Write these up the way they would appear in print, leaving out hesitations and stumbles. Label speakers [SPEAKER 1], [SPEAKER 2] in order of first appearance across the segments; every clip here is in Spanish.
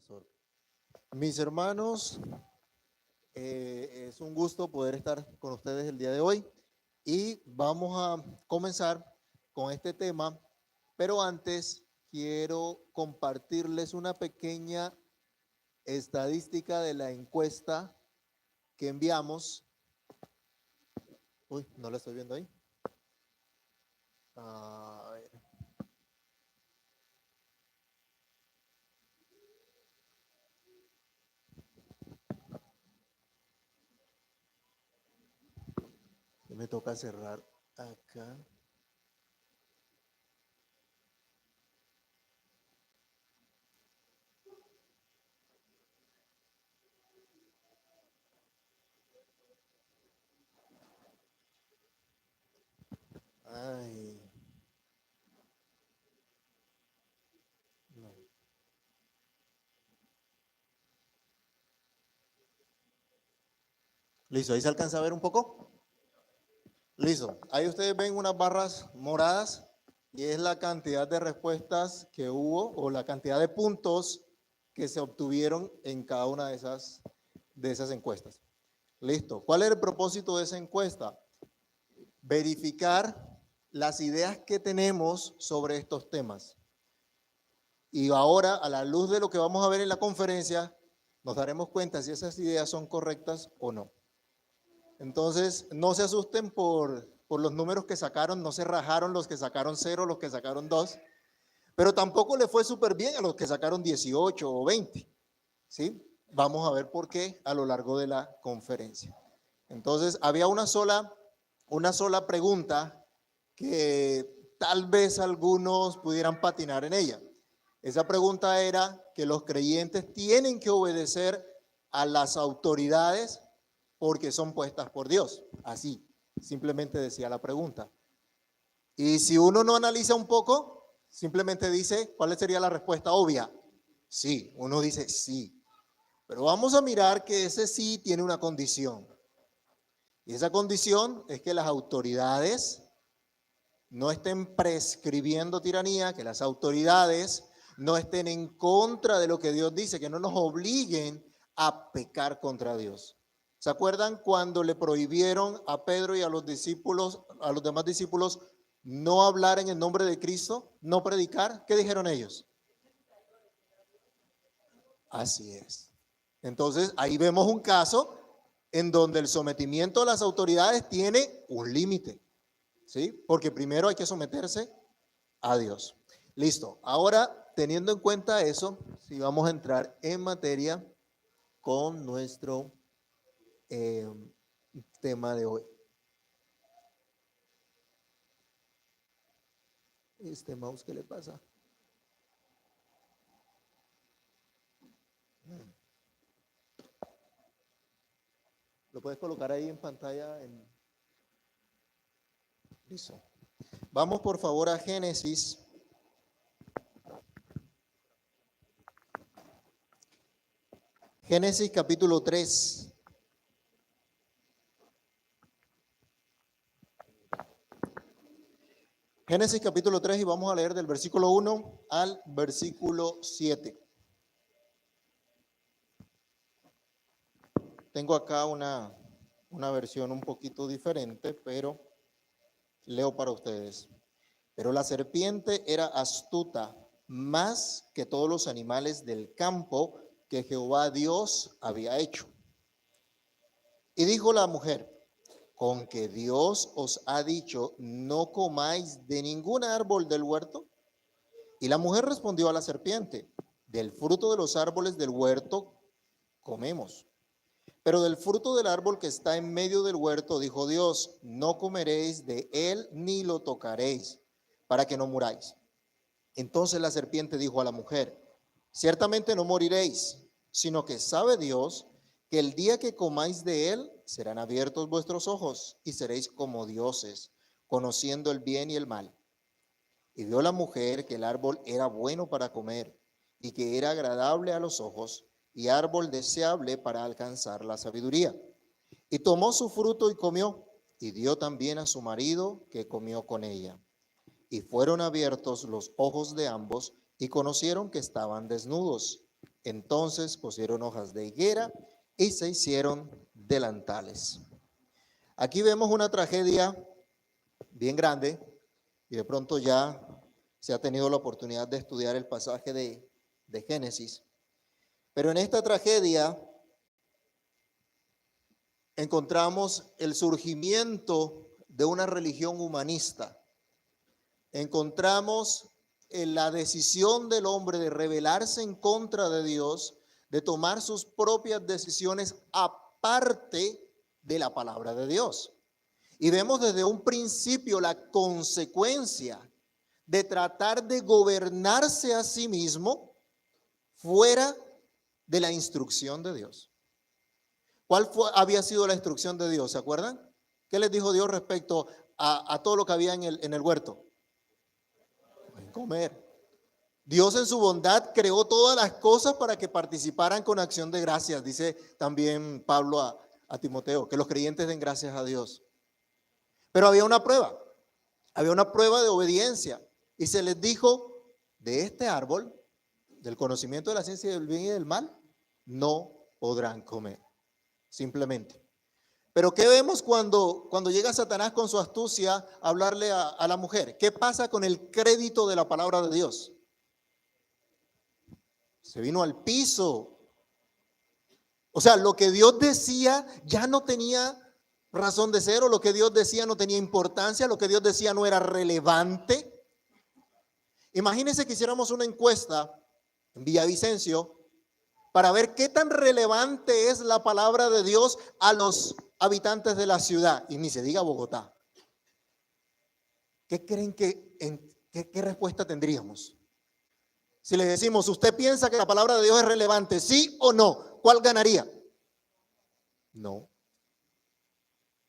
[SPEAKER 1] Pastor. Mis hermanos, es un gusto poder estar con ustedes el día de hoy y vamos a comenzar con este tema, pero antes quiero compartirles una pequeña estadística de la encuesta que enviamos. Uy, no la estoy viendo ahí. A ver. Me toca cerrar acá. Ay. No. Listo, ahí se alcanza a ver un poco. Listo, ahí ustedes ven unas barras moradas y es la cantidad de respuestas que hubo o la cantidad de puntos que se obtuvieron en cada una de esas encuestas. Listo, ¿cuál es el propósito de esa encuesta? Verificar las ideas que tenemos sobre estos temas. Y ahora, a la luz de lo que vamos a ver en la conferencia, nos daremos cuenta si esas ideas son correctas o no. Entonces, no se asusten por los números que sacaron, no se rajaron los que sacaron 0, los que sacaron 2, pero tampoco le fue súper bien a los que sacaron 18 o 20, ¿sí? Vamos a ver por qué a lo largo de la conferencia. Entonces, había una sola pregunta que tal vez algunos pudieran patinar en ella. Esa pregunta era que los creyentes tienen que obedecer a las autoridades porque son puestas por Dios. Así, simplemente decía la pregunta. Y si uno no analiza un poco, simplemente dice, ¿cuál sería la respuesta obvia? Sí, uno dice sí. Pero vamos a mirar que ese sí tiene una condición. Y esa condición es que las autoridades no estén prescribiendo tiranía, que las autoridades no estén en contra de lo que Dios dice, que no nos obliguen a pecar contra Dios. ¿Se acuerdan cuando le prohibieron a Pedro y a los discípulos, a los demás discípulos, no hablar en el nombre de Cristo, no predicar? ¿Qué dijeron ellos? Así es. Entonces, ahí vemos un caso en donde el sometimiento a las autoridades tiene un límite, ¿sí? Porque primero hay que someterse a Dios. Listo. Ahora, teniendo en cuenta eso, sí vamos a entrar en materia con nuestro tema de hoy. Este mouse, ¿qué le pasa? ¿Lo puedes colocar ahí en pantalla? Listo. Vamos por favor a Génesis. Génesis capítulo 3. Génesis capítulo 3 y vamos a leer del versículo 1 al versículo 7. Tengo acá una versión un poquito diferente, pero leo para ustedes. Pero la serpiente era astuta más que todos los animales del campo que Jehová Dios había hecho. Y dijo la mujer, ¿con que Dios os ha dicho, no comáis de ningún árbol del huerto? Y la mujer respondió a la serpiente, del fruto de los árboles del huerto comemos. Pero del fruto del árbol que está en medio del huerto, dijo Dios, no comeréis de él ni lo tocaréis, para que no muráis. Entonces la serpiente dijo a la mujer, ciertamente no moriréis, sino que sabe Dios que el día que comáis de él, serán abiertos vuestros ojos y seréis como dioses, conociendo el bien y el mal. Y vio la mujer que el árbol era bueno para comer y que era agradable a los ojos y árbol deseable para alcanzar la sabiduría. Y tomó su fruto y comió, y dio también a su marido que comió con ella. Y fueron abiertos los ojos de ambos y conocieron que estaban desnudos. Entonces cosieron hojas de higuera y se hicieron delantales. Aquí vemos una tragedia bien grande y de pronto ya se ha tenido la oportunidad de estudiar el pasaje de Génesis. Pero en esta tragedia encontramos el surgimiento de una religión humanista. Encontramos la decisión del hombre de rebelarse en contra de Dios, de tomar sus propias decisiones aparte de la palabra de Dios. Y vemos desde un principio la consecuencia de tratar de gobernarse a sí mismo fuera de la instrucción de Dios. ¿Cuál había sido la instrucción de Dios? ¿Se acuerdan? ¿Qué les dijo Dios respecto a todo lo que había en el huerto? Pueden comer. Dios en su bondad creó todas las cosas para que participaran con acción de gracias. Dice también Pablo a Timoteo, que los creyentes den gracias a Dios. Pero había una prueba de obediencia. Y se les dijo, de este árbol, del conocimiento de la ciencia del bien y del mal, no podrán comer. Simplemente. Pero ¿qué vemos cuando llega Satanás con su astucia a hablarle a la mujer? ¿Qué pasa con el crédito de la palabra de Dios? Se vino al piso. O sea, lo que Dios decía ya no tenía razón de ser, o lo que Dios decía no tenía importancia, lo que Dios decía no era relevante. Imagínense que hiciéramos una encuesta en Villavicencio para ver qué tan relevante es la palabra de Dios a los habitantes de la ciudad, y ni se diga Bogotá. ¿Qué creen qué respuesta tendríamos? Si les decimos, ¿usted piensa que la palabra de Dios es relevante, sí o no? ¿Cuál ganaría? No.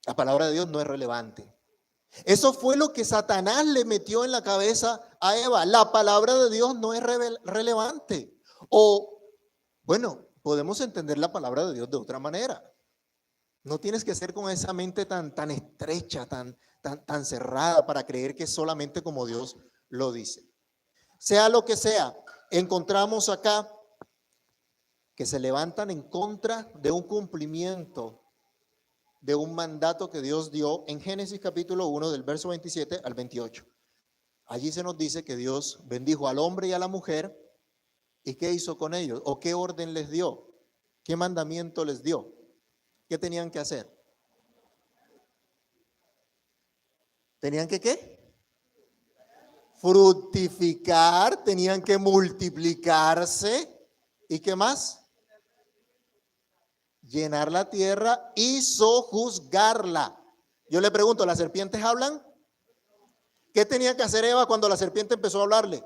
[SPEAKER 1] La palabra de Dios no es relevante. Eso fue lo que Satanás le metió en la cabeza a Eva. La palabra de Dios no es relevante. O, bueno, podemos entender la palabra de Dios de otra manera. No tienes que ser con esa mente tan estrecha, tan cerrada para creer que es solamente como Dios lo dice. Sea lo que sea, encontramos acá que se levantan en contra de un cumplimiento de un mandato que Dios dio en Génesis capítulo 1 del verso 27 al 28. Allí se nos dice que Dios bendijo al hombre y a la mujer. ¿Y qué hizo con ellos? ¿O qué orden les dio? ¿Qué mandamiento les dio? ¿Qué tenían que hacer? ¿Tenían que qué? Fructificar, tenían que multiplicarse. ¿Y qué más? Llenar la tierra y sojuzgarla. Yo le pregunto, ¿las serpientes hablan? ¿Qué tenía que hacer Eva cuando la serpiente empezó a hablarle?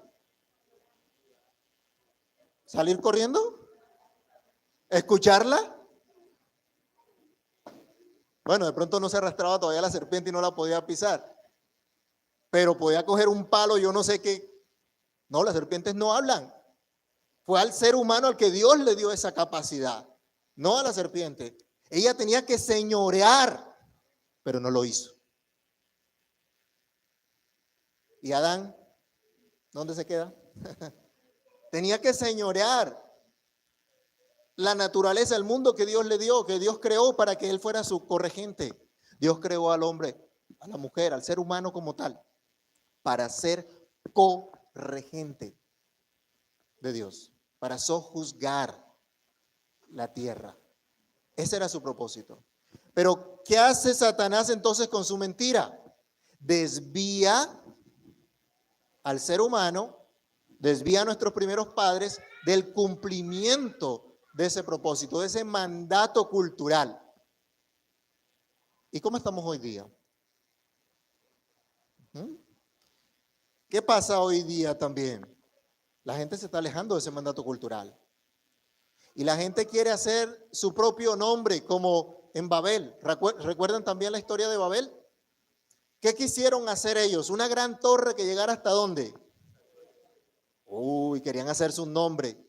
[SPEAKER 1] ¿Salir corriendo? ¿Escucharla? Bueno, de pronto no se arrastraba todavía la serpiente y no la podía pisar, pero podía coger un palo, yo no sé qué. No, las serpientes no hablan. Fue al ser humano al que Dios le dio esa capacidad, no a la serpiente. Ella tenía que señorear, pero no lo hizo. ¿Y Adán? ¿Dónde se queda? Tenía que señorear la naturaleza, el mundo que Dios le dio, que Dios creó para que él fuera su corregente. Dios creó al hombre, a la mujer, al ser humano como tal, para ser corregente de Dios, para sojuzgar la tierra. Ese era su propósito. Pero ¿qué hace Satanás entonces con su mentira? Desvía al ser humano, desvía a nuestros primeros padres del cumplimiento de ese propósito, de ese mandato cultural. ¿Y cómo estamos hoy día? ¿Qué pasa hoy día también? La gente se está alejando de ese mandato cultural. Y la gente quiere hacer su propio nombre, como en Babel. ¿Recuerdan también la historia de Babel? ¿Qué quisieron hacer ellos? Una gran torre que llegara ¿hasta dónde? Querían hacer su nombre.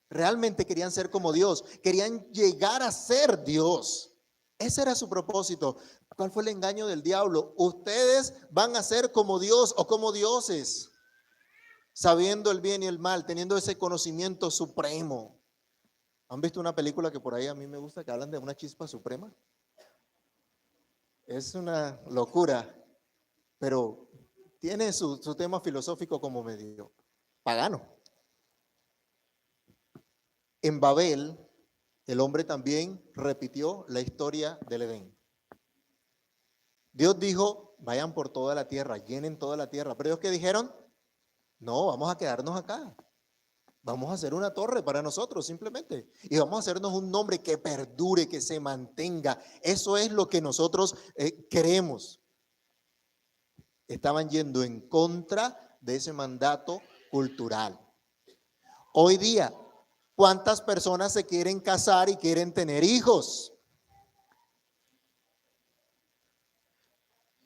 [SPEAKER 1] Realmente querían ser como Dios. Querían llegar a ser Dios. Ese era su propósito. ¿Cuál fue el engaño del diablo? Ustedes van a ser como Dios o como dioses, sabiendo el bien y el mal, teniendo ese conocimiento supremo. ¿Han visto una película que por ahí a mí me gusta, que hablan de una chispa suprema? Es una locura, pero tiene su tema filosófico como medio pagano. En Babel, el hombre también repitió la historia del Edén. Dios dijo, vayan por toda la tierra, llenen toda la tierra. Pero ellos, ¿qué dijeron? No, vamos a quedarnos acá. Vamos a hacer una torre para nosotros simplemente. Y vamos a hacernos un nombre que perdure, que se mantenga. Eso es lo que nosotros queremos. Estaban yendo en contra de ese mandato cultural. Hoy día, ¿cuántas personas se quieren casar y quieren tener hijos?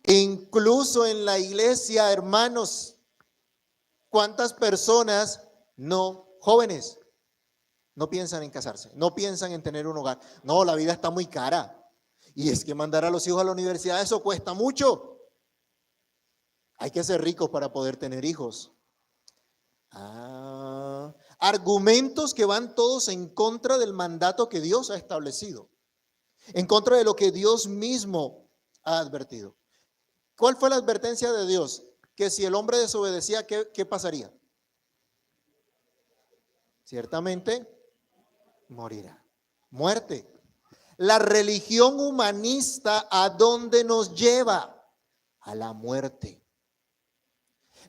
[SPEAKER 1] Incluso en la iglesia, hermanos, ¿cuántas personas jóvenes, no piensan en casarse, no piensan en tener un hogar? No, la vida está muy cara. Y es que mandar a los hijos a la universidad, eso cuesta mucho. Hay que ser ricos para poder tener hijos. Argumentos que van todos en contra del mandato que Dios ha establecido, en contra de lo que Dios mismo ha advertido. ¿Cuál fue la advertencia de Dios? Que si el hombre desobedecía, ¿qué pasaría? Ciertamente morirá. Muerte. La religión humanista, ¿a dónde nos lleva? A la muerte.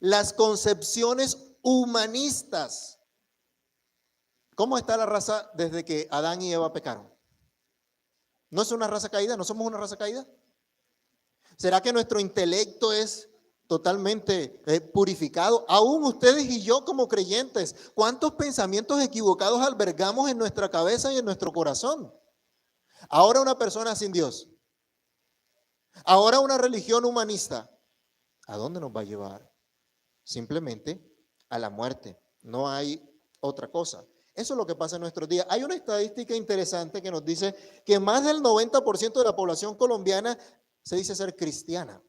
[SPEAKER 1] Las concepciones humanistas. ¿Cómo está la raza desde que Adán y Eva pecaron? ¿No es una raza caída? ¿No somos una raza caída? ¿Será que nuestro intelecto es totalmente purificado? Aún ustedes y yo como creyentes, ¿cuántos pensamientos equivocados albergamos en nuestra cabeza y en nuestro corazón? Ahora una persona sin Dios, ahora una religión humanista, ¿a dónde nos va a llevar? Simplemente a la muerte. No hay otra cosa. Eso es lo que pasa en nuestros días. Hay una estadística interesante que nos dice que más del 90% de la población colombiana se dice ser cristiana.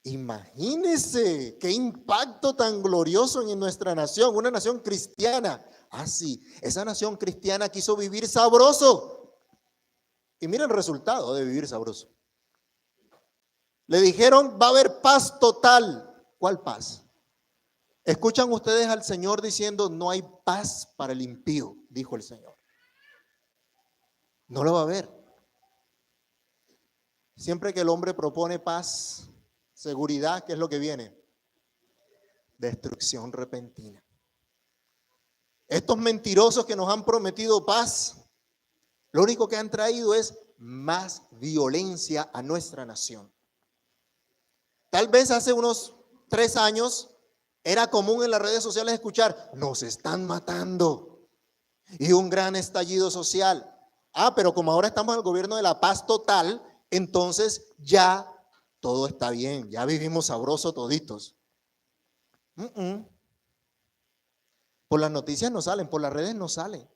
[SPEAKER 1] Imagínense qué impacto tan glorioso en nuestra nación, una nación cristiana. Sí, esa nación cristiana quiso vivir sabroso. Y miren el resultado de vivir sabroso. Le dijeron, va a haber paz total. ¿Cuál paz? Escuchan ustedes al Señor diciendo, no hay paz para el impío, dijo el Señor. No lo va a haber. Siempre que el hombre propone paz, seguridad, ¿qué es lo que viene? Destrucción repentina. Estos mentirosos que nos han prometido paz, lo único que han traído es más violencia a nuestra nación. Tal vez hace unos 3 años era común en las redes sociales escuchar, nos están matando, y un gran estallido social. Pero como ahora estamos en el gobierno de la paz total, entonces ya todo está bien, ya vivimos sabroso toditos. Por las noticias no salen, por las redes no salen,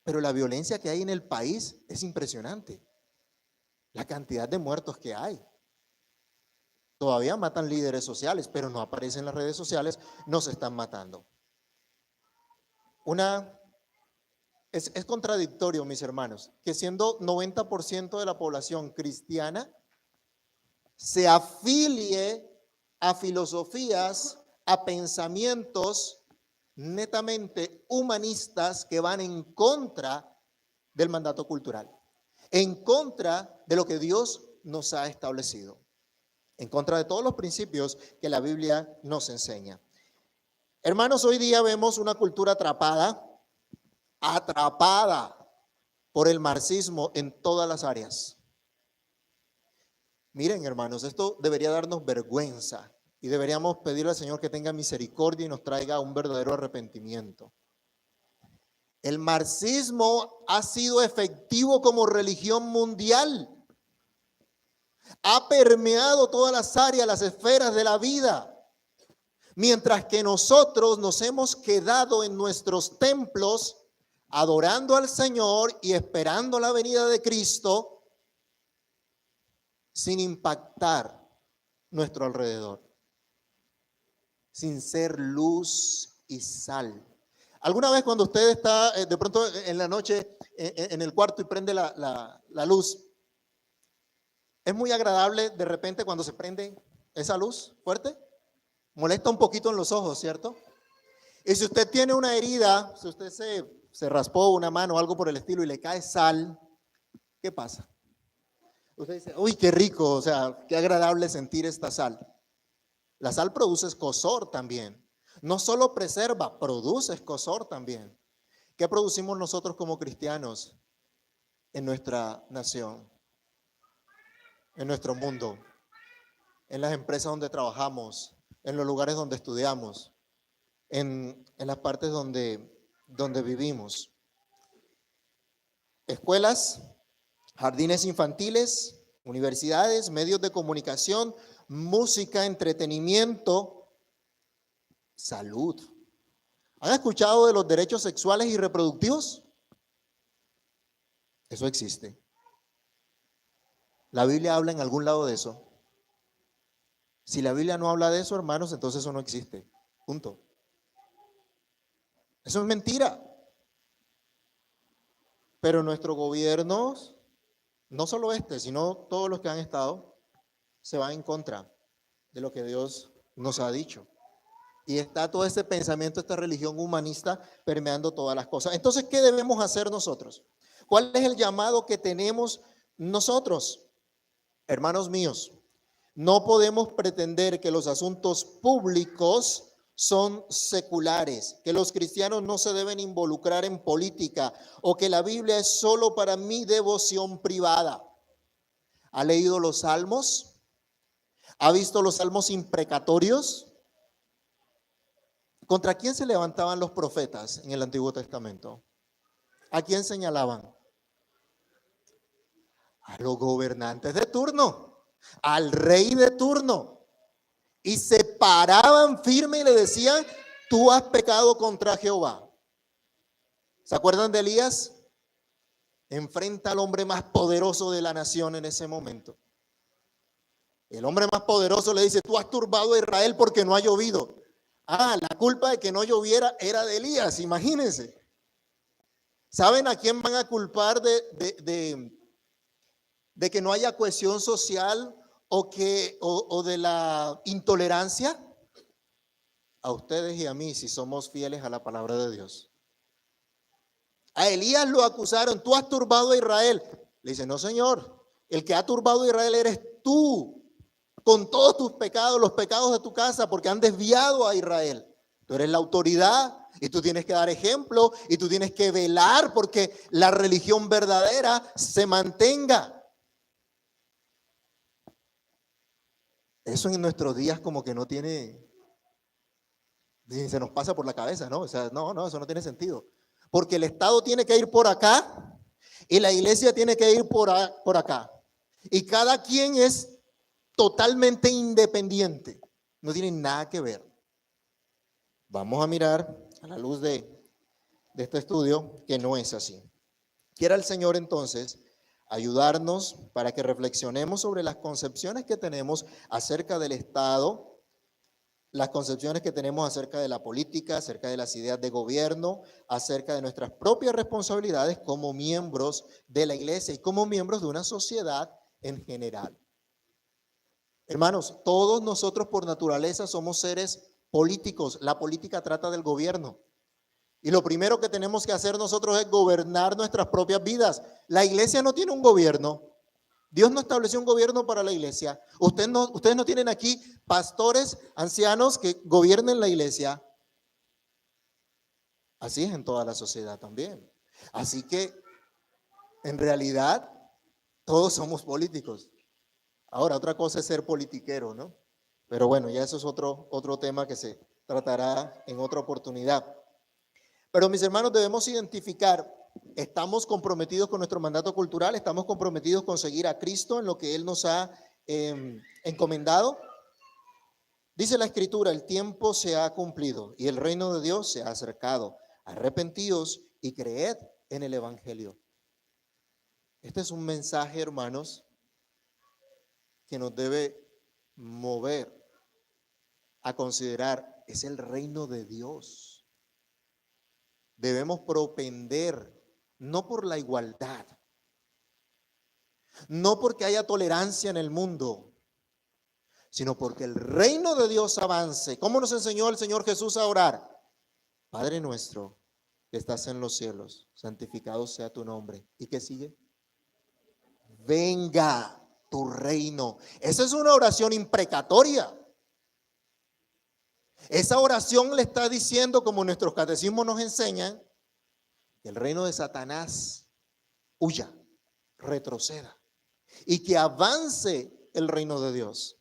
[SPEAKER 1] pero la violencia que hay en el país es impresionante. La cantidad de muertos que hay. Todavía matan líderes sociales, pero no aparecen en las redes sociales, nos están matando. Es contradictorio, mis hermanos, que siendo 90% de la población cristiana, se afilie a filosofías, a pensamientos netamente humanistas que van en contra del mandato cultural, en contra de lo que Dios nos ha establecido, en contra de todos los principios que la Biblia nos enseña. Hermanos, hoy día vemos una cultura atrapada por el marxismo en todas las áreas. Miren, hermanos, esto debería darnos vergüenza y deberíamos pedirle al Señor que tenga misericordia y nos traiga un verdadero arrepentimiento. El marxismo ha sido efectivo como religión mundial. Ha permeado todas las áreas, las esferas de la vida. Mientras que nosotros nos hemos quedado en nuestros templos adorando al Señor y esperando la venida de Cristo sin impactar nuestro alrededor, sin ser luz y sal. ¿Alguna vez cuando usted está de pronto en la noche en el cuarto y prende la luz, es muy agradable de repente cuando se prende esa luz fuerte? Molesta un poquito en los ojos, ¿cierto? Y si usted tiene una herida, si usted se raspó una mano o algo por el estilo y le cae sal, ¿qué pasa? Usted dice, uy, qué rico, o sea, qué agradable sentir esta sal. La sal produce escozor también. No solo preserva, produce escozor también. ¿Qué producimos nosotros como cristianos en nuestra nación, en nuestro mundo, en las empresas donde trabajamos, en los lugares donde estudiamos, en las partes donde vivimos? Escuelas, jardines infantiles, universidades, medios de comunicación, música, entretenimiento, salud. ¿Han escuchado de los derechos sexuales y reproductivos? Eso existe. ¿La Biblia habla en algún lado de eso? Si la Biblia no habla de eso, hermanos, entonces eso no existe. Punto. Eso es mentira. Pero nuestros gobiernos, no solo este, sino todos los que han estado, se van en contra de lo que Dios nos ha dicho. Y está todo ese pensamiento, esta religión humanista permeando todas las cosas. Entonces, ¿qué debemos hacer nosotros? ¿Cuál es el llamado que tenemos nosotros? Hermanos míos, no podemos pretender que los asuntos públicos son seculares, que los cristianos no se deben involucrar en política o que la Biblia es solo para mi devoción privada. ¿Ha leído los salmos? ¿Ha visto los salmos imprecatorios? ¿Contra quién se levantaban los profetas en el Antiguo Testamento? ¿A quién señalaban? A los gobernantes de turno, al rey de turno. Y se paraban firme y le decían, tú has pecado contra Jehová. ¿Se acuerdan de Elías? Enfrenta al hombre más poderoso de la nación en ese momento. El hombre más poderoso le dice, tú has turbado a Israel porque no ha llovido. Ah, la culpa de que no lloviera era de Elías, imagínense. ¿Saben a quién van a culpar de que no haya cohesión social o de la intolerancia? A ustedes y a mí, si somos fieles a la palabra de Dios. A Elías lo acusaron, tú has turbado a Israel. Le dice, no señor, el que ha turbado a Israel eres tú, con todos tus pecados, los pecados de tu casa, porque han desviado a Israel. Tú eres la autoridad y tú tienes que dar ejemplo y tú tienes que velar porque la religión verdadera se mantenga. Eso en nuestros días como que no tiene, se nos pasa por la cabeza, ¿no? O sea, no, eso no tiene sentido. Porque el Estado tiene que ir por acá y la iglesia tiene que ir por acá. Y cada quien es totalmente independiente. No tienen nada que ver. Vamos a mirar a la luz de este estudio que no es así. Quiera el Señor entonces ayudarnos para que reflexionemos sobre las concepciones que tenemos acerca del Estado, las concepciones que tenemos acerca de la política, acerca de las ideas de gobierno, acerca de nuestras propias responsabilidades como miembros de la iglesia y como miembros de una sociedad en general. Hermanos, todos nosotros por naturaleza somos seres políticos. La política trata del gobierno. Y lo primero que tenemos que hacer nosotros es gobernar nuestras propias vidas. La iglesia no tiene un gobierno. Dios no estableció un gobierno para la iglesia. Ustedes no tienen aquí pastores, ancianos que gobiernen la iglesia. Así es en toda la sociedad también. Así que, en realidad, todos somos políticos. Ahora, otra cosa es ser politiquero, ¿no? Pero bueno, ya eso es otro tema que se tratará en otra oportunidad. Pero mis hermanos, debemos identificar, estamos comprometidos con nuestro mandato cultural, estamos comprometidos con seguir a Cristo en lo que Él nos ha encomendado. Dice la Escritura, el tiempo se ha cumplido y el reino de Dios se ha acercado. Arrepentíos y creed en el Evangelio. Este es un mensaje, hermanos, que nos debe mover a considerar, es el reino de Dios. debemos propender, no por la igualdad, no porque haya tolerancia en el mundo, sino porque el reino de Dios avance. ¿Cómo nos enseñó el Señor Jesús a orar? Padre nuestro que estás en los cielos, santificado sea tu nombre. ¿Y qué sigue? Venga tu reino. Esa es una oración imprecatoria. Esa oración le está diciendo, como nuestros catecismos nos enseñan, que el reino de Satanás huya, retroceda y que avance el reino de Dios.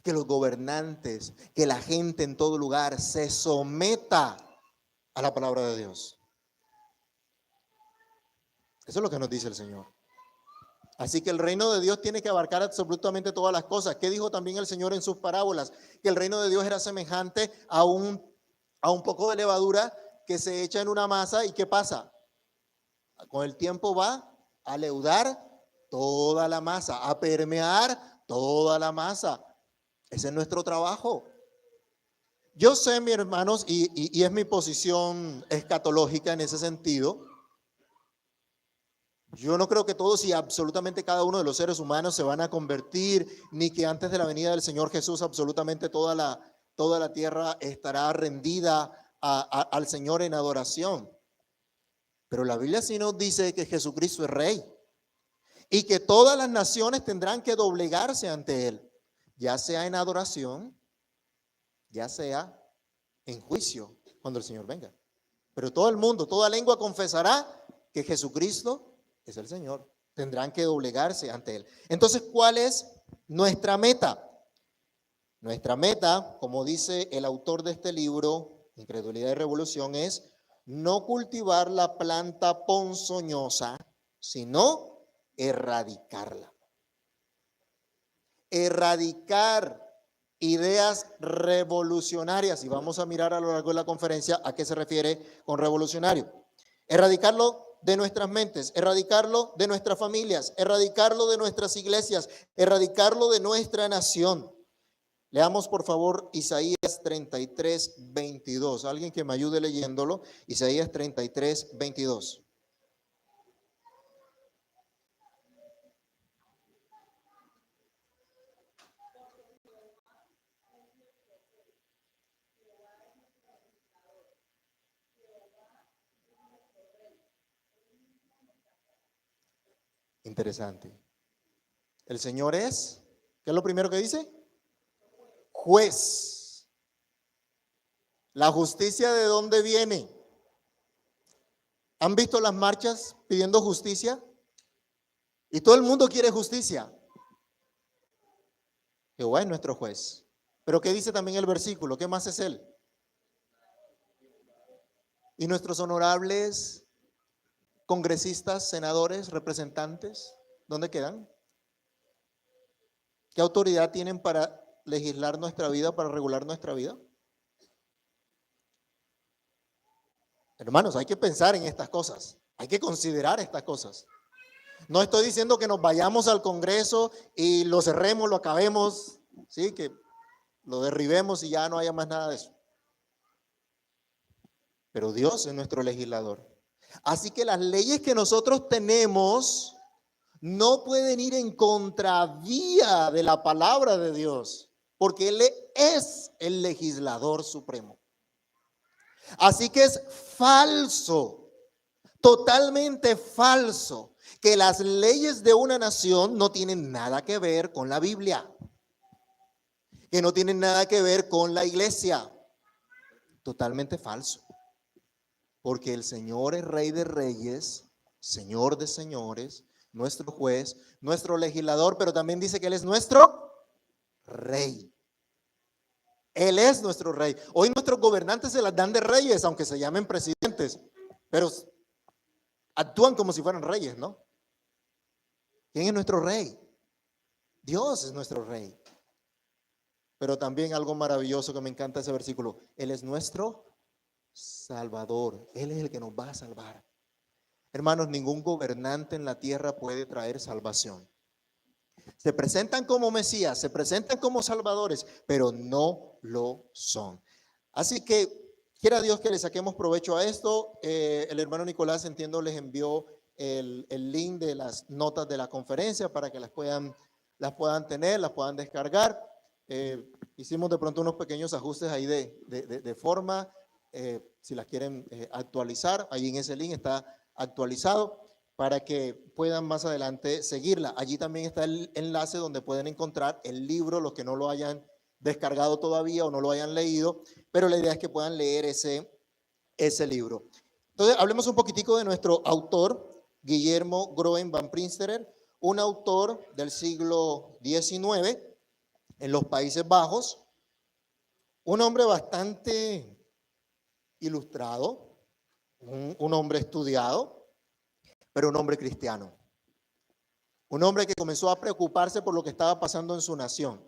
[SPEAKER 1] Que los gobernantes, que la gente en todo lugar se someta a la palabra de Dios. Eso es lo que nos dice el Señor. Así que el reino de Dios tiene que abarcar absolutamente todas las cosas. ¿Qué dijo también el Señor en sus parábolas? Que el reino de Dios era semejante a un poco de levadura que se echa en una masa. ¿Y qué pasa? Con el tiempo va a leudar toda la masa, a permear toda la masa. Ese es nuestro trabajo. Yo sé, mis hermanos, y es mi posición escatológica en ese sentido. Yo no creo que todos y absolutamente cada uno de los seres humanos se van a convertir, ni que antes de la venida del Señor Jesús absolutamente toda la tierra estará rendida al Señor en adoración. Pero la Biblia sí nos dice que Jesucristo es Rey y que todas las naciones tendrán que doblegarse ante Él, ya sea en adoración, ya sea en juicio, cuando el Señor venga. Pero todo el mundo, toda lengua confesará que Jesucristo es el Señor. Tendrán que doblegarse ante Él. Entonces, ¿cuál es nuestra meta? Nuestra meta, como dice el autor de este libro, Incredulidad y Revolución, es no cultivar la planta ponzoñosa, sino erradicarla. Erradicar ideas revolucionarias. Y vamos a mirar a lo largo de la conferencia a qué se refiere con revolucionario. Erradicarlo de nuestras mentes, erradicarlo de nuestras familias, erradicarlo de nuestras iglesias, erradicarlo de nuestra nación. Leamos por favor Isaías 33, 22. Alguien que me ayude leyéndolo. Isaías 33, 22. Interesante. El Señor es, ¿qué es lo primero que dice? Juez. ¿La justicia de dónde viene? ¿Han visto las marchas pidiendo justicia? Y todo el mundo quiere justicia. Jehová es nuestro juez. Pero ¿qué dice también el versículo? ¿Qué más es Él? Y nuestros honorables congresistas, senadores, representantes, ¿dónde quedan? ¿Qué autoridad tienen para legislar nuestra vida, para regular nuestra vida? Hermanos, hay que pensar en estas cosas, hay que considerar estas cosas. No estoy diciendo que nos vayamos al Congreso y lo cerremos, lo acabemos, ¿sí? Que lo derribemos y ya no haya más nada de eso. Pero Dios es nuestro legislador. Así que las leyes que nosotros tenemos no pueden ir en contravía de la palabra de Dios, porque Él es el legislador supremo. Así que es falso, totalmente falso, que las leyes de una nación no tienen nada que ver con la Biblia, que no tienen nada que ver con la iglesia. Totalmente falso. Porque el Señor es Rey de reyes, Señor de señores, nuestro juez, nuestro legislador, pero también dice que Él es nuestro Rey. Él es nuestro Rey. Hoy nuestros gobernantes se las dan de reyes, aunque se llamen presidentes, pero actúan como si fueran reyes, ¿no? ¿Quién es nuestro Rey? Dios es nuestro Rey. Pero también algo maravilloso que me encanta ese versículo, Él es nuestro Salvador. Él es el que nos va a salvar. Hermanos, ningún gobernante en la tierra puede traer salvación. Se presentan como Mesías, se presentan como salvadores, pero no lo son. Así que Quiera Dios que le saquemos provecho a esto. El hermano Nicolás, entiendo, les envió el link de las notas de la conferencia para que las puedan tener, las puedan descargar. Hicimos de pronto unos pequeños ajustes ahí de forma, si las quieren actualizar, ahí en ese link está actualizado para que puedan más adelante seguirla. Allí también está el enlace donde pueden encontrar el libro, los que no lo hayan descargado todavía o no lo hayan leído, pero la idea es que puedan leer ese libro. Entonces, hablemos un poquitico de nuestro autor, Guillermo Groen van Prinsterer, un autor del siglo XIX en los Países Bajos, un hombre bastante ilustrado, un hombre estudiado, pero un hombre cristiano. Un hombre que comenzó a preocuparse por lo que estaba pasando en su nación.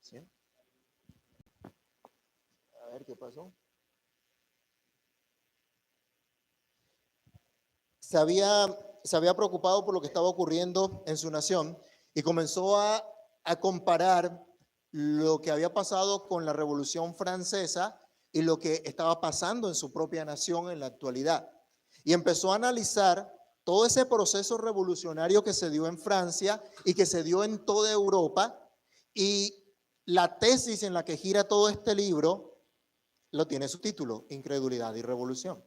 [SPEAKER 1] ¿Sí? A ver qué pasó. Se había preocupado por lo que estaba ocurriendo en su nación y comenzó a comparar lo que había pasado con la Revolución Francesa y lo que estaba pasando en su propia nación en la actualidad. Y empezó a analizar todo ese proceso revolucionario que se dio en Francia y que se dio en toda Europa, y la tesis en la que gira todo este libro lo tiene su título, Incredulidad y Revolución.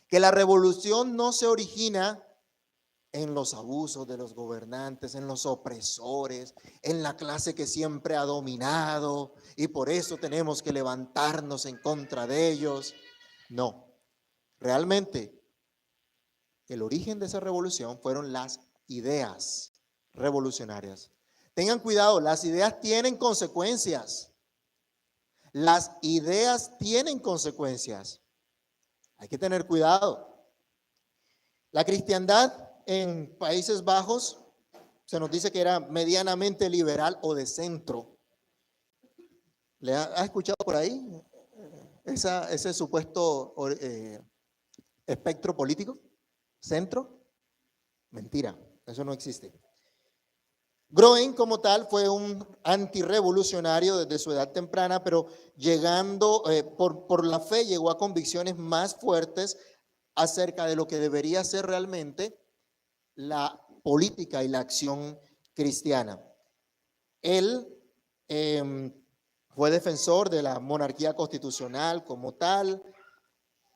[SPEAKER 1] Que la revolución no se origina en los abusos de los gobernantes, en los opresores, en la clase que siempre ha dominado y por eso tenemos que levantarnos en contra de ellos. No, realmente el origen de esa revolución fueron las ideas revolucionarias. Tengan cuidado, las ideas tienen consecuencias. Las ideas tienen consecuencias. Hay que tener cuidado. La cristiandad en Países Bajos se nos dice que era medianamente liberal o de centro. ¿Le ha escuchado por ahí ese supuesto espectro político? ¿Centro? Mentira, eso no existe. Groen como tal fue un antirrevolucionario desde su edad temprana, pero llegando por la fe llegó a convicciones más fuertes acerca de lo que debería ser realmente la política y la acción cristiana. Él fue defensor de la monarquía constitucional como tal,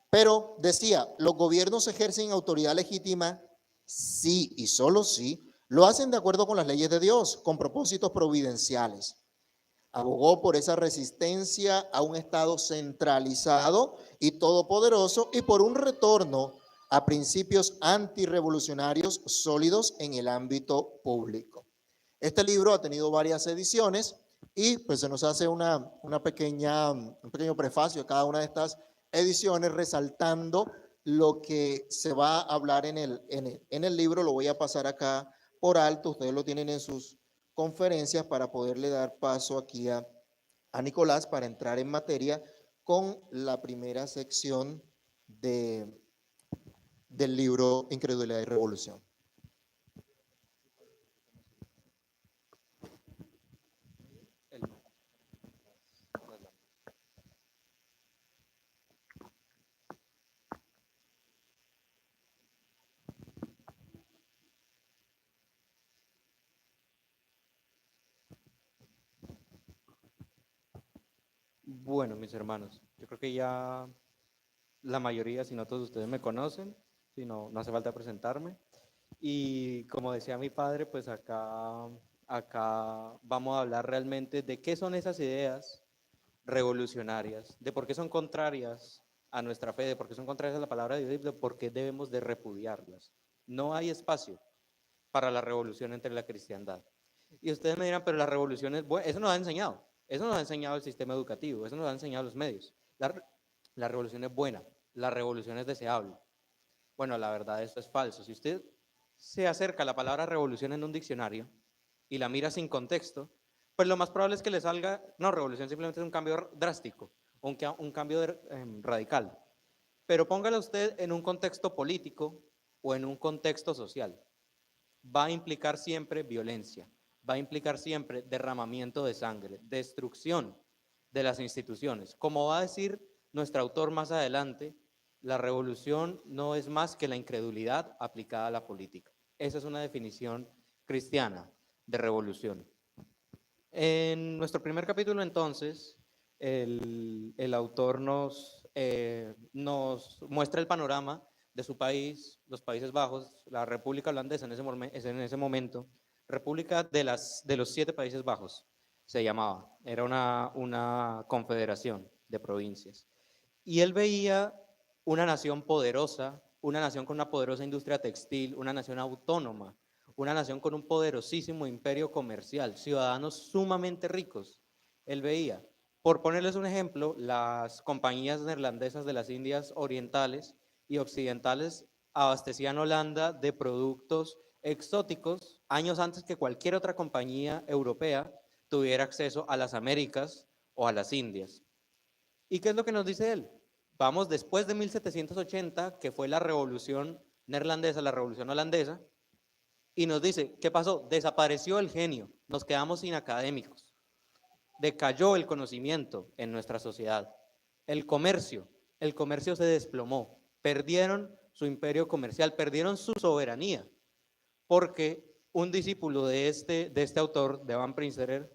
[SPEAKER 1] pero decía, los gobiernos ejercen autoridad legítima sí y solo sí lo hacen de acuerdo con las leyes de Dios, con propósitos providenciales. Abogó por esa resistencia a un Estado centralizado y todopoderoso y por un retorno a principios antirrevolucionarios sólidos en el ámbito público. Este libro ha tenido varias ediciones y pues se nos hace un pequeño prefacio a cada una de estas ediciones resaltando lo que se va a hablar en el libro. Lo voy a pasar acá por alto, ustedes lo tienen en sus conferencias para poderle dar paso aquí a Nicolás para entrar en materia con la primera sección del libro Incredulidad y Revolución.
[SPEAKER 2] Bueno, mis hermanos, yo creo que ya la mayoría, si no todos ustedes me conocen, si no, no hace falta presentarme. Y como decía mi padre, pues acá vamos a hablar realmente de qué son esas ideas revolucionarias, de por qué son contrarias a nuestra fe, de por qué son contrarias a la palabra de Dios y de por qué debemos de repudiarlas. No hay espacio para la revolución entre la cristiandad. Y ustedes me dirán, pero la revolución es buena, eso nos ha enseñado. Eso nos ha enseñado el sistema educativo, eso nos ha enseñado los medios. La revolución es buena, la revolución es deseable. Bueno, la verdad, esto es falso. Si usted se acerca a la palabra revolución en un diccionario y la mira sin contexto, pues lo más probable es que le salga, no, revolución simplemente es un cambio drástico, un cambio radical. Pero póngala usted en un contexto político o en un contexto social. Va a implicar siempre violencia, va a implicar siempre derramamiento de sangre, destrucción de las instituciones. Como va a decir nuestro autor más adelante, la revolución no es más que la incredulidad aplicada a la política. Esa es una definición cristiana de revolución. En nuestro primer capítulo, entonces, el autor nos muestra el panorama de su país, los Países Bajos, la República Holandesa en ese momento, República de los 7 Países Bajos, se llamaba. Era una confederación de provincias. Y él veía una nación poderosa, una nación con una poderosa industria textil, una nación autónoma, una nación con un poderosísimo imperio comercial, ciudadanos sumamente ricos. Él veía, por ponerles un ejemplo, las compañías neerlandesas de las Indias orientales y occidentales abastecían Holanda de productos exóticos años antes que cualquier otra compañía europea tuviera acceso a las Américas o a las Indias. ¿Y qué es lo que nos dice él? Vamos después de 1780, que fue la revolución neerlandesa, la revolución holandesa, y nos dice, ¿qué pasó? Desapareció el genio, nos quedamos sin académicos, decayó el conocimiento en nuestra sociedad, el comercio se desplomó, perdieron su imperio comercial, perdieron su soberanía, porque un discípulo de este autor, de Van Prinsterer,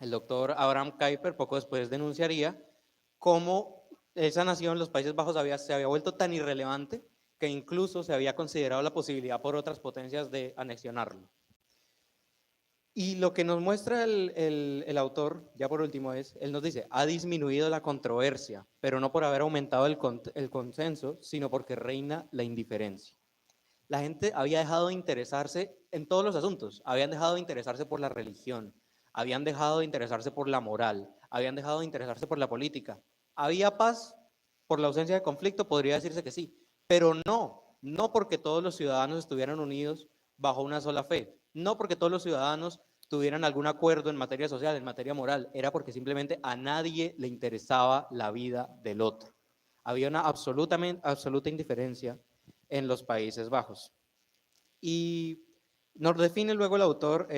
[SPEAKER 2] el doctor Abraham Kuyper, poco después denunciaría cómo esa nación, los Países Bajos, se había vuelto tan irrelevante que incluso se había considerado la posibilidad por otras potencias de anexionarlo. Y lo que nos muestra el autor, ya por último, él nos dice, ha disminuido la controversia, pero no por haber aumentado el consenso, sino porque reina la indiferencia. La gente había dejado de interesarse en todos los asuntos, habían dejado de interesarse por la religión, habían dejado de interesarse por la moral, habían dejado de interesarse por la política. ¿Había paz por la ausencia de conflicto? Podría decirse que sí, pero no porque todos los ciudadanos estuvieran unidos bajo una sola fe, no porque todos los ciudadanos tuvieran algún acuerdo en materia social, en materia moral, era porque simplemente a nadie le interesaba la vida del otro. Había una absoluta indiferencia en los Países Bajos. Y nos define luego el autor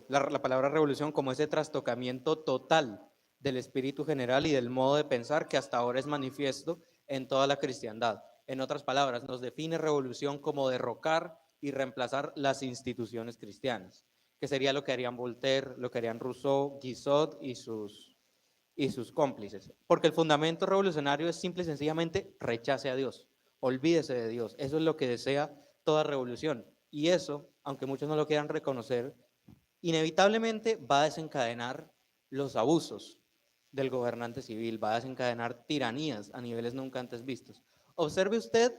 [SPEAKER 2] la palabra revolución como ese trastocamiento total del espíritu general y del modo de pensar que hasta ahora es manifiesto en toda la cristiandad. En otras palabras, nos define revolución como derrocar y reemplazar las instituciones cristianas, que sería lo que harían Voltaire, lo que harían Rousseau, Guizot y sus cómplices. Porque el fundamento revolucionario es simple y sencillamente rechace a Dios, olvídese de Dios. Eso es lo que desea toda revolución. Y eso, aunque muchos no lo quieran reconocer, inevitablemente va a desencadenar los abusos del gobernante civil, va a desencadenar tiranías a niveles nunca antes vistos. Observe usted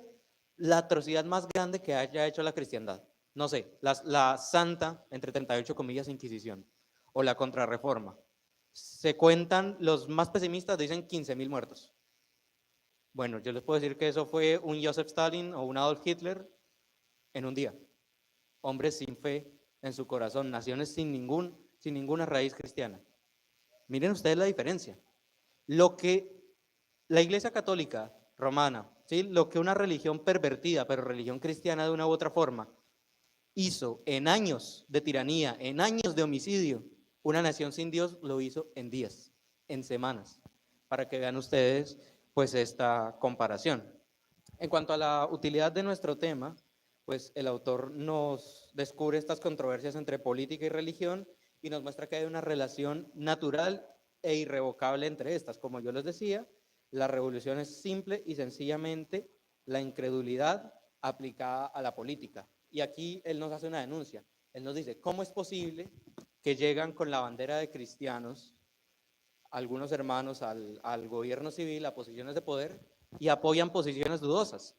[SPEAKER 2] la atrocidad más grande que haya hecho la cristiandad. No sé, la santa, entre 38 comillas, Inquisición, o la Contrarreforma. Se cuentan, los más pesimistas dicen 15.000 muertos. Bueno, yo les puedo decir que eso fue un Joseph Stalin o un Adolf Hitler en un día. Hombres sin fe en su corazón, naciones sin ninguna raíz cristiana. Miren ustedes la diferencia. Lo que la Iglesia Católica Romana, ¿sí? Lo que una religión pervertida, pero religión cristiana de una u otra forma, hizo en años de tiranía, en años de homicidio, una nación sin Dios lo hizo en días, en semanas, para que vean ustedes pues esta comparación. En cuanto a la utilidad de nuestro tema, pues el autor nos descubre estas controversias entre política y religión y nos muestra que hay una relación natural e irrevocable entre estas. Como yo les decía, la revolución es simple y sencillamente la incredulidad aplicada a la política. Y aquí él nos hace una denuncia. Él nos dice, ¿cómo es posible que llegan con la bandera de cristianos algunos hermanos al gobierno civil, a posiciones de poder, y apoyan posiciones dudosas?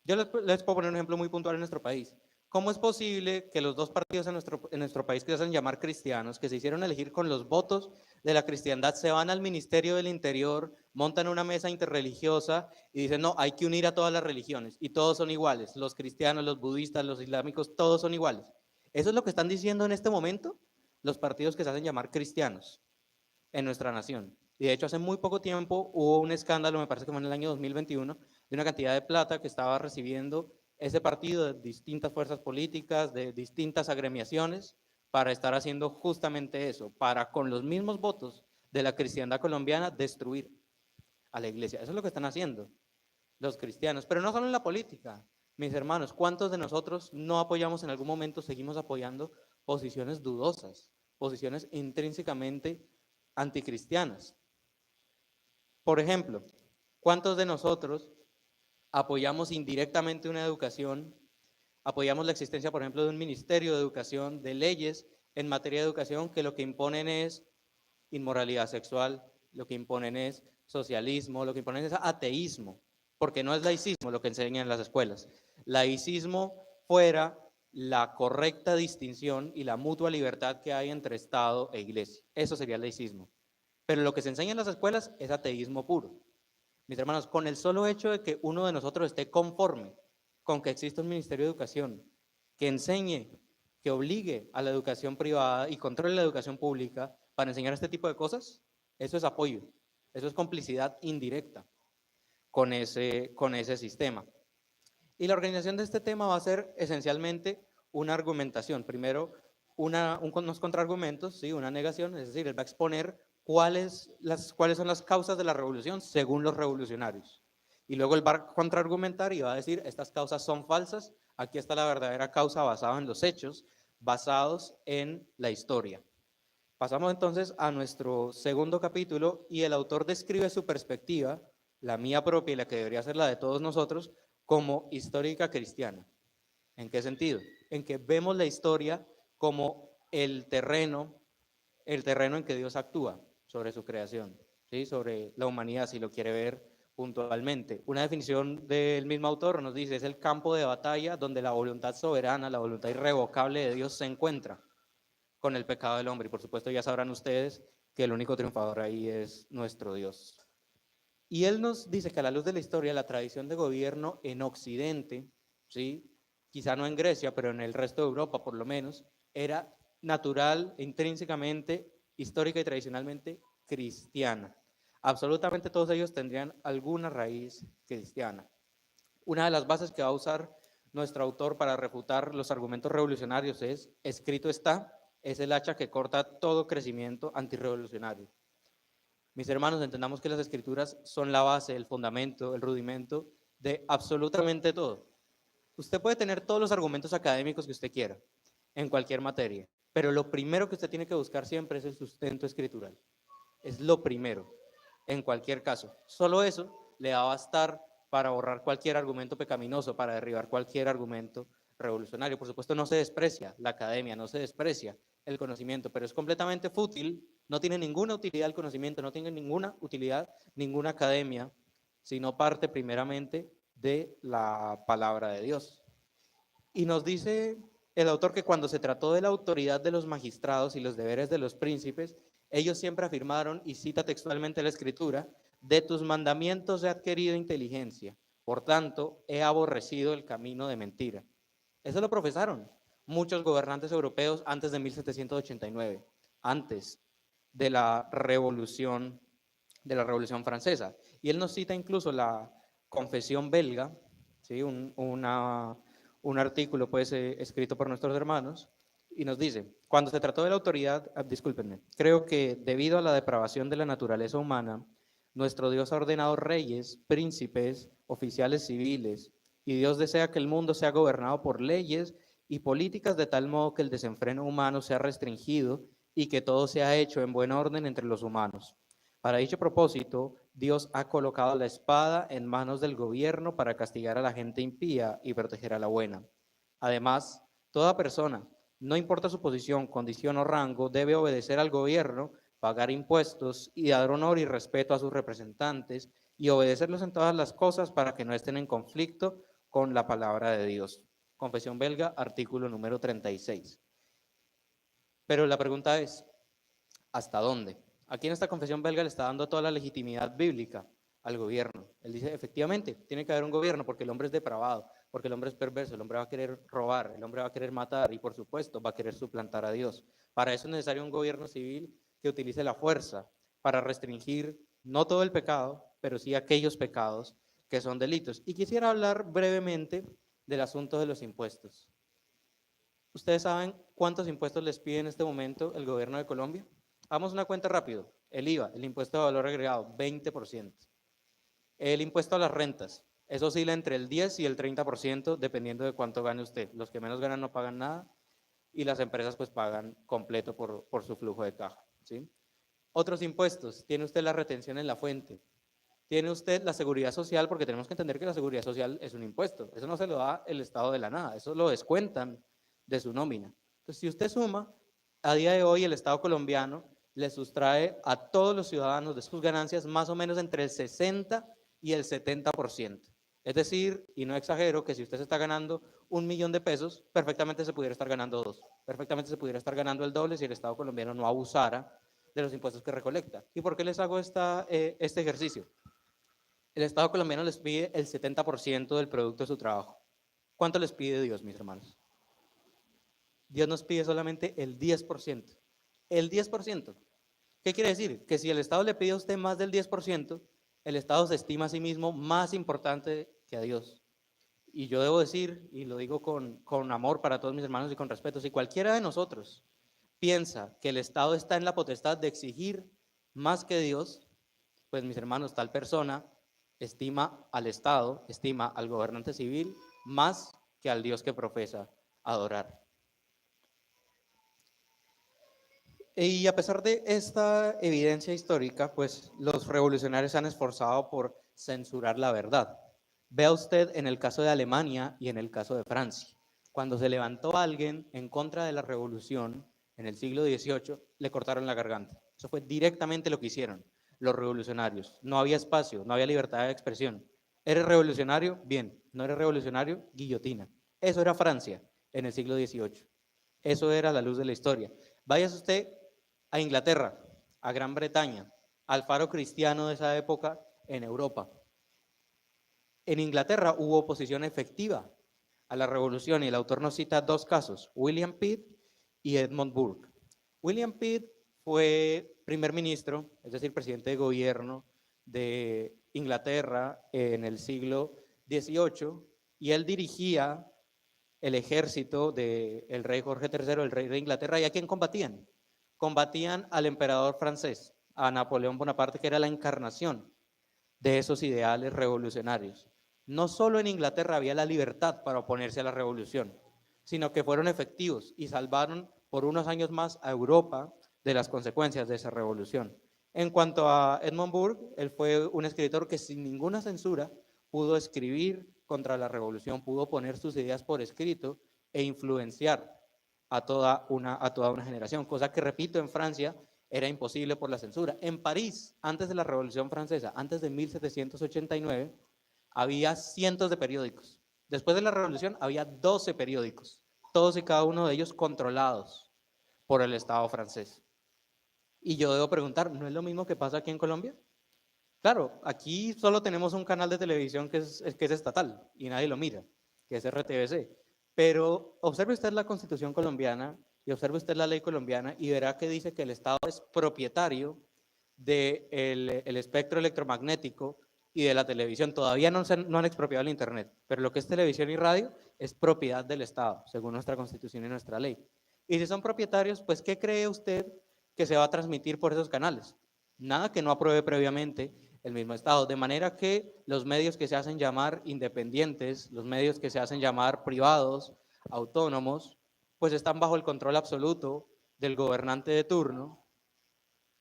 [SPEAKER 2] Yo les puedo poner un ejemplo muy puntual en nuestro país. ¿Cómo es posible que los dos partidos en nuestro país que se hacen llamar cristianos, que se hicieron elegir con los votos de la cristiandad, se van al Ministerio del Interior, montan una mesa interreligiosa y dicen, no, hay que unir a todas las religiones y todos son iguales, los cristianos, los budistas, los islámicos, todos son iguales? Eso es lo que están diciendo en este momento los partidos que se hacen llamar cristianos en nuestra nación. Y de hecho hace muy poco tiempo hubo un escándalo, me parece que fue en el año 2021, de una cantidad de plata que estaba recibiendo ese partido de distintas fuerzas políticas, de distintas agremiaciones, para estar haciendo justamente eso, para con los mismos votos de la cristiandad colombiana destruir a la iglesia. Eso es lo que están haciendo los cristianos, pero no solo en la política. Mis hermanos, ¿cuántos de nosotros no apoyamos en algún momento, seguimos apoyando posiciones dudosas, posiciones intrínsecamente anticristianas? Por ejemplo, ¿cuántos de nosotros apoyamos indirectamente una educación, apoyamos la existencia, por ejemplo, de un ministerio de educación, de leyes en materia de educación que lo que imponen es inmoralidad sexual, lo que imponen es socialismo, lo que imponen es ateísmo, porque no es laicismo lo que enseñan en las escuelas. Laicismo fuera la correcta distinción y la mutua libertad que hay entre Estado e Iglesia. Eso sería laicismo. Pero lo que se enseña en las escuelas es ateísmo puro. Mis hermanos, con el solo hecho de que uno de nosotros esté conforme con que exista un ministerio de educación que enseñe, que obligue a la educación privada y controle la educación pública para enseñar este tipo de cosas, eso es apoyo, eso es complicidad indirecta con ese sistema. Y la organización de este tema va a ser esencialmente una argumentación. Primero, unos contraargumentos, ¿sí? Una negación, es decir, él va a exponer cuáles son las causas de la revolución según los revolucionarios. Y luego él va a contraargumentar y va a decir, estas causas son falsas, aquí está la verdadera causa basada en los hechos, basados en la historia. Pasamos entonces a nuestro segundo capítulo y el autor describe su perspectiva, la mía propia y la que debería ser la de todos nosotros, como histórica cristiana. ¿En qué sentido? En que vemos la historia como el terreno en que Dios actúa sobre su creación, ¿sí? Sobre la humanidad, si lo quiere ver puntualmente. Una definición del mismo autor nos dice, es el campo de batalla donde la voluntad soberana, la voluntad irrevocable de Dios se encuentra con el pecado del hombre. Y por supuesto ya sabrán ustedes que el único triunfador ahí es nuestro Dios. Y él nos dice que a la luz de la historia, la tradición de gobierno en Occidente, ¿sí? Quizá no en Grecia, pero en el resto de Europa por lo menos, era natural, intrínsecamente, histórica y tradicionalmente cristiana. Absolutamente todos ellos tendrían alguna raíz cristiana. Una de las bases que va a usar nuestro autor para refutar los argumentos revolucionarios es, escrito está, es el hacha que corta todo crecimiento antirrevolucionario. Mis hermanos, entendamos que las escrituras son la base, el fundamento, el rudimento de absolutamente todo. Usted puede tener todos los argumentos académicos que usted quiera, en cualquier materia, pero lo primero que usted tiene que buscar siempre es el sustento escritural. Es lo primero, en cualquier caso. Solo eso le va a bastar para borrar cualquier argumento pecaminoso, para derribar cualquier argumento revolucionario. Por supuesto, no se desprecia la academia, no se desprecia el conocimiento, pero es completamente fútil, no tiene ninguna utilidad el conocimiento, no tiene ninguna utilidad ninguna academia, sino parte primeramente de la palabra de Dios. Y nos dice el autor que cuando se trató de la autoridad de los magistrados y los deberes de los príncipes, ellos siempre afirmaron, y cita textualmente la escritura, de tus mandamientos he adquirido inteligencia, por tanto he aborrecido el camino de mentira. Eso lo profesaron muchos gobernantes europeos antes de 1789, antes de la Revolución Francesa. Y él nos cita incluso la Confesión belga, ¿sí? un artículo pues, escrito por nuestros hermanos, y nos dice, cuando se trató de la autoridad, discúlpenme, creo que debido a la depravación de la naturaleza humana, nuestro Dios ha ordenado reyes, príncipes, oficiales civiles, y Dios desea que el mundo sea gobernado por leyes y políticas de tal modo que el desenfreno humano sea restringido y que todo sea hecho en buen orden entre los humanos. Para dicho propósito, Dios ha colocado la espada en manos del gobierno para castigar a la gente impía y proteger a la buena. Además, toda persona, no importa su posición, condición o rango, debe obedecer al gobierno, pagar impuestos y dar honor y respeto a sus representantes y obedecerlos en todas las cosas para que no estén en conflicto con la palabra de Dios. Confesión belga, artículo número 36. Pero la pregunta es, ¿hasta dónde? Aquí en esta confesión belga le está dando toda la legitimidad bíblica al gobierno. Él dice, efectivamente, tiene que haber un gobierno porque el hombre es depravado, porque el hombre es perverso, el hombre va a querer robar, el hombre va a querer matar y por supuesto va a querer suplantar a Dios. Para eso es necesario un gobierno civil que utilice la fuerza para restringir no todo el pecado, pero sí aquellos pecados que son delitos. Y quisiera hablar brevemente del asunto de los impuestos. ¿Ustedes saben cuántos impuestos les pide en este momento el gobierno de Colombia? Hagamos una cuenta rápido. El IVA, el impuesto de valor agregado, 20%. El impuesto a las rentas, eso oscila entre el 10 y el 30% dependiendo de cuánto gane usted. Los que menos ganan no pagan nada y las empresas pues pagan completo por su flujo de caja, ¿sí? Otros impuestos, tiene usted la retención en la fuente, tiene usted la seguridad social, porque tenemos que entender que la seguridad social es un impuesto, eso no se lo da el Estado de la nada, eso lo descuentan de su nómina. Entonces, si usted suma, a día de hoy el Estado colombiano le sustrae a todos los ciudadanos de sus ganancias más o menos entre el 60 y el 70%. Es decir, y no exagero, que si usted se está ganando 1.000.000 de pesos, perfectamente se pudiera estar ganando 2, perfectamente se pudiera estar ganando el doble si el Estado colombiano no abusara de los impuestos que recolecta. ¿Y por qué les hago este ejercicio? El Estado colombiano les pide el 70% del producto de su trabajo. ¿Cuánto les pide Dios, mis hermanos? Dios nos pide solamente el 10%. El 10%. ¿Qué quiere decir? Que si el Estado le pide a usted más del 10%, el Estado se estima a sí mismo más importante que a Dios. Y yo debo decir, y lo digo con amor para todos mis hermanos y con respeto, si cualquiera de nosotros piensa que el Estado está en la potestad de exigir más que Dios, pues mis hermanos, tal persona estima al Estado, estima al gobernante civil más que al Dios que profesa adorar. Y a pesar de esta evidencia histórica, pues los revolucionarios se han esforzado por censurar la verdad. Vea usted en el caso de Alemania y en el caso de Francia. Cuando se levantó alguien en contra de la revolución en el siglo XVIII, le cortaron la garganta. Eso fue directamente lo que hicieron los revolucionarios. No había espacio, no había libertad de expresión. ¿Eres revolucionario? Bien. ¿No eres revolucionario? Guillotina. Eso era Francia en el siglo XVIII. Eso era la luz de la historia. Váyase usted a Inglaterra, a Gran Bretaña, al faro cristiano de esa época en Europa. En Inglaterra hubo oposición efectiva a la revolución y el autor nos cita dos casos, William Pitt y Edmund Burke. William Pitt fue primer ministro, es decir, presidente de gobierno de Inglaterra en el siglo XVIII y él dirigía el ejército del rey Jorge III, el rey de Inglaterra. ¿Y a quién combatían? Combatían al emperador francés, a Napoleón Bonaparte, que era la encarnación de esos ideales revolucionarios. No solo en Inglaterra había la libertad para oponerse a la revolución, sino que fueron efectivos y salvaron por unos años más a Europa de las consecuencias de esa revolución. En cuanto a Edmund Burke, él fue un escritor que sin ninguna censura pudo escribir contra la revolución, pudo poner sus ideas por escrito e influenciar a toda una generación, cosa que, repito, en Francia era imposible por la censura. En París, antes de la Revolución Francesa, antes de 1789, había cientos de periódicos. Después de la Revolución había 12 periódicos, todos y cada uno de ellos controlados por el Estado francés. Y yo debo preguntar, ¿no es lo mismo que pasa aquí en Colombia? Claro, aquí solo tenemos un canal de televisión que es estatal y nadie lo mira, que es RTBC. Pero observe usted la Constitución colombiana y observe usted la ley colombiana y verá que dice que el Estado es propietario del el espectro electromagnético y de la televisión. Todavía no han expropiado el Internet, pero lo que es televisión y radio es propiedad del Estado, según nuestra Constitución y nuestra ley. Y si son propietarios, pues ¿qué cree usted que se va a transmitir por esos canales? Nada que no apruebe previamente el mismo Estado. De manera que los medios que se hacen llamar independientes, los medios que se hacen llamar privados, autónomos, pues están bajo el control absoluto del gobernante de turno,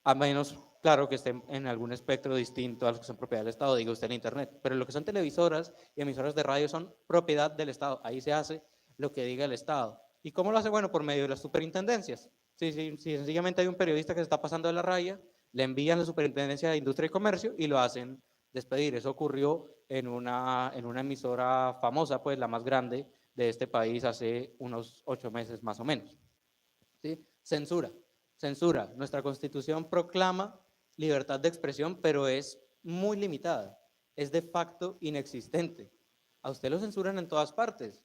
[SPEAKER 2] a menos, claro, que estén en algún espectro distinto a los que son propiedad del Estado, diga usted en Internet. Pero lo que son televisoras y emisoras de radio son propiedad del Estado. Ahí se hace lo que diga el Estado. ¿Y cómo lo hace? Bueno, por medio de las superintendencias. Si sencillamente hay un periodista que se está pasando de la raya, le envían la Superintendencia de Industria y Comercio y lo hacen despedir. Eso ocurrió en una emisora famosa, pues la más grande de este país hace unos 8 meses más o menos. ¿Sí? Censura. Censura. Nuestra Constitución proclama libertad de expresión, pero es muy limitada. Es de facto inexistente. A usted lo censuran en todas partes.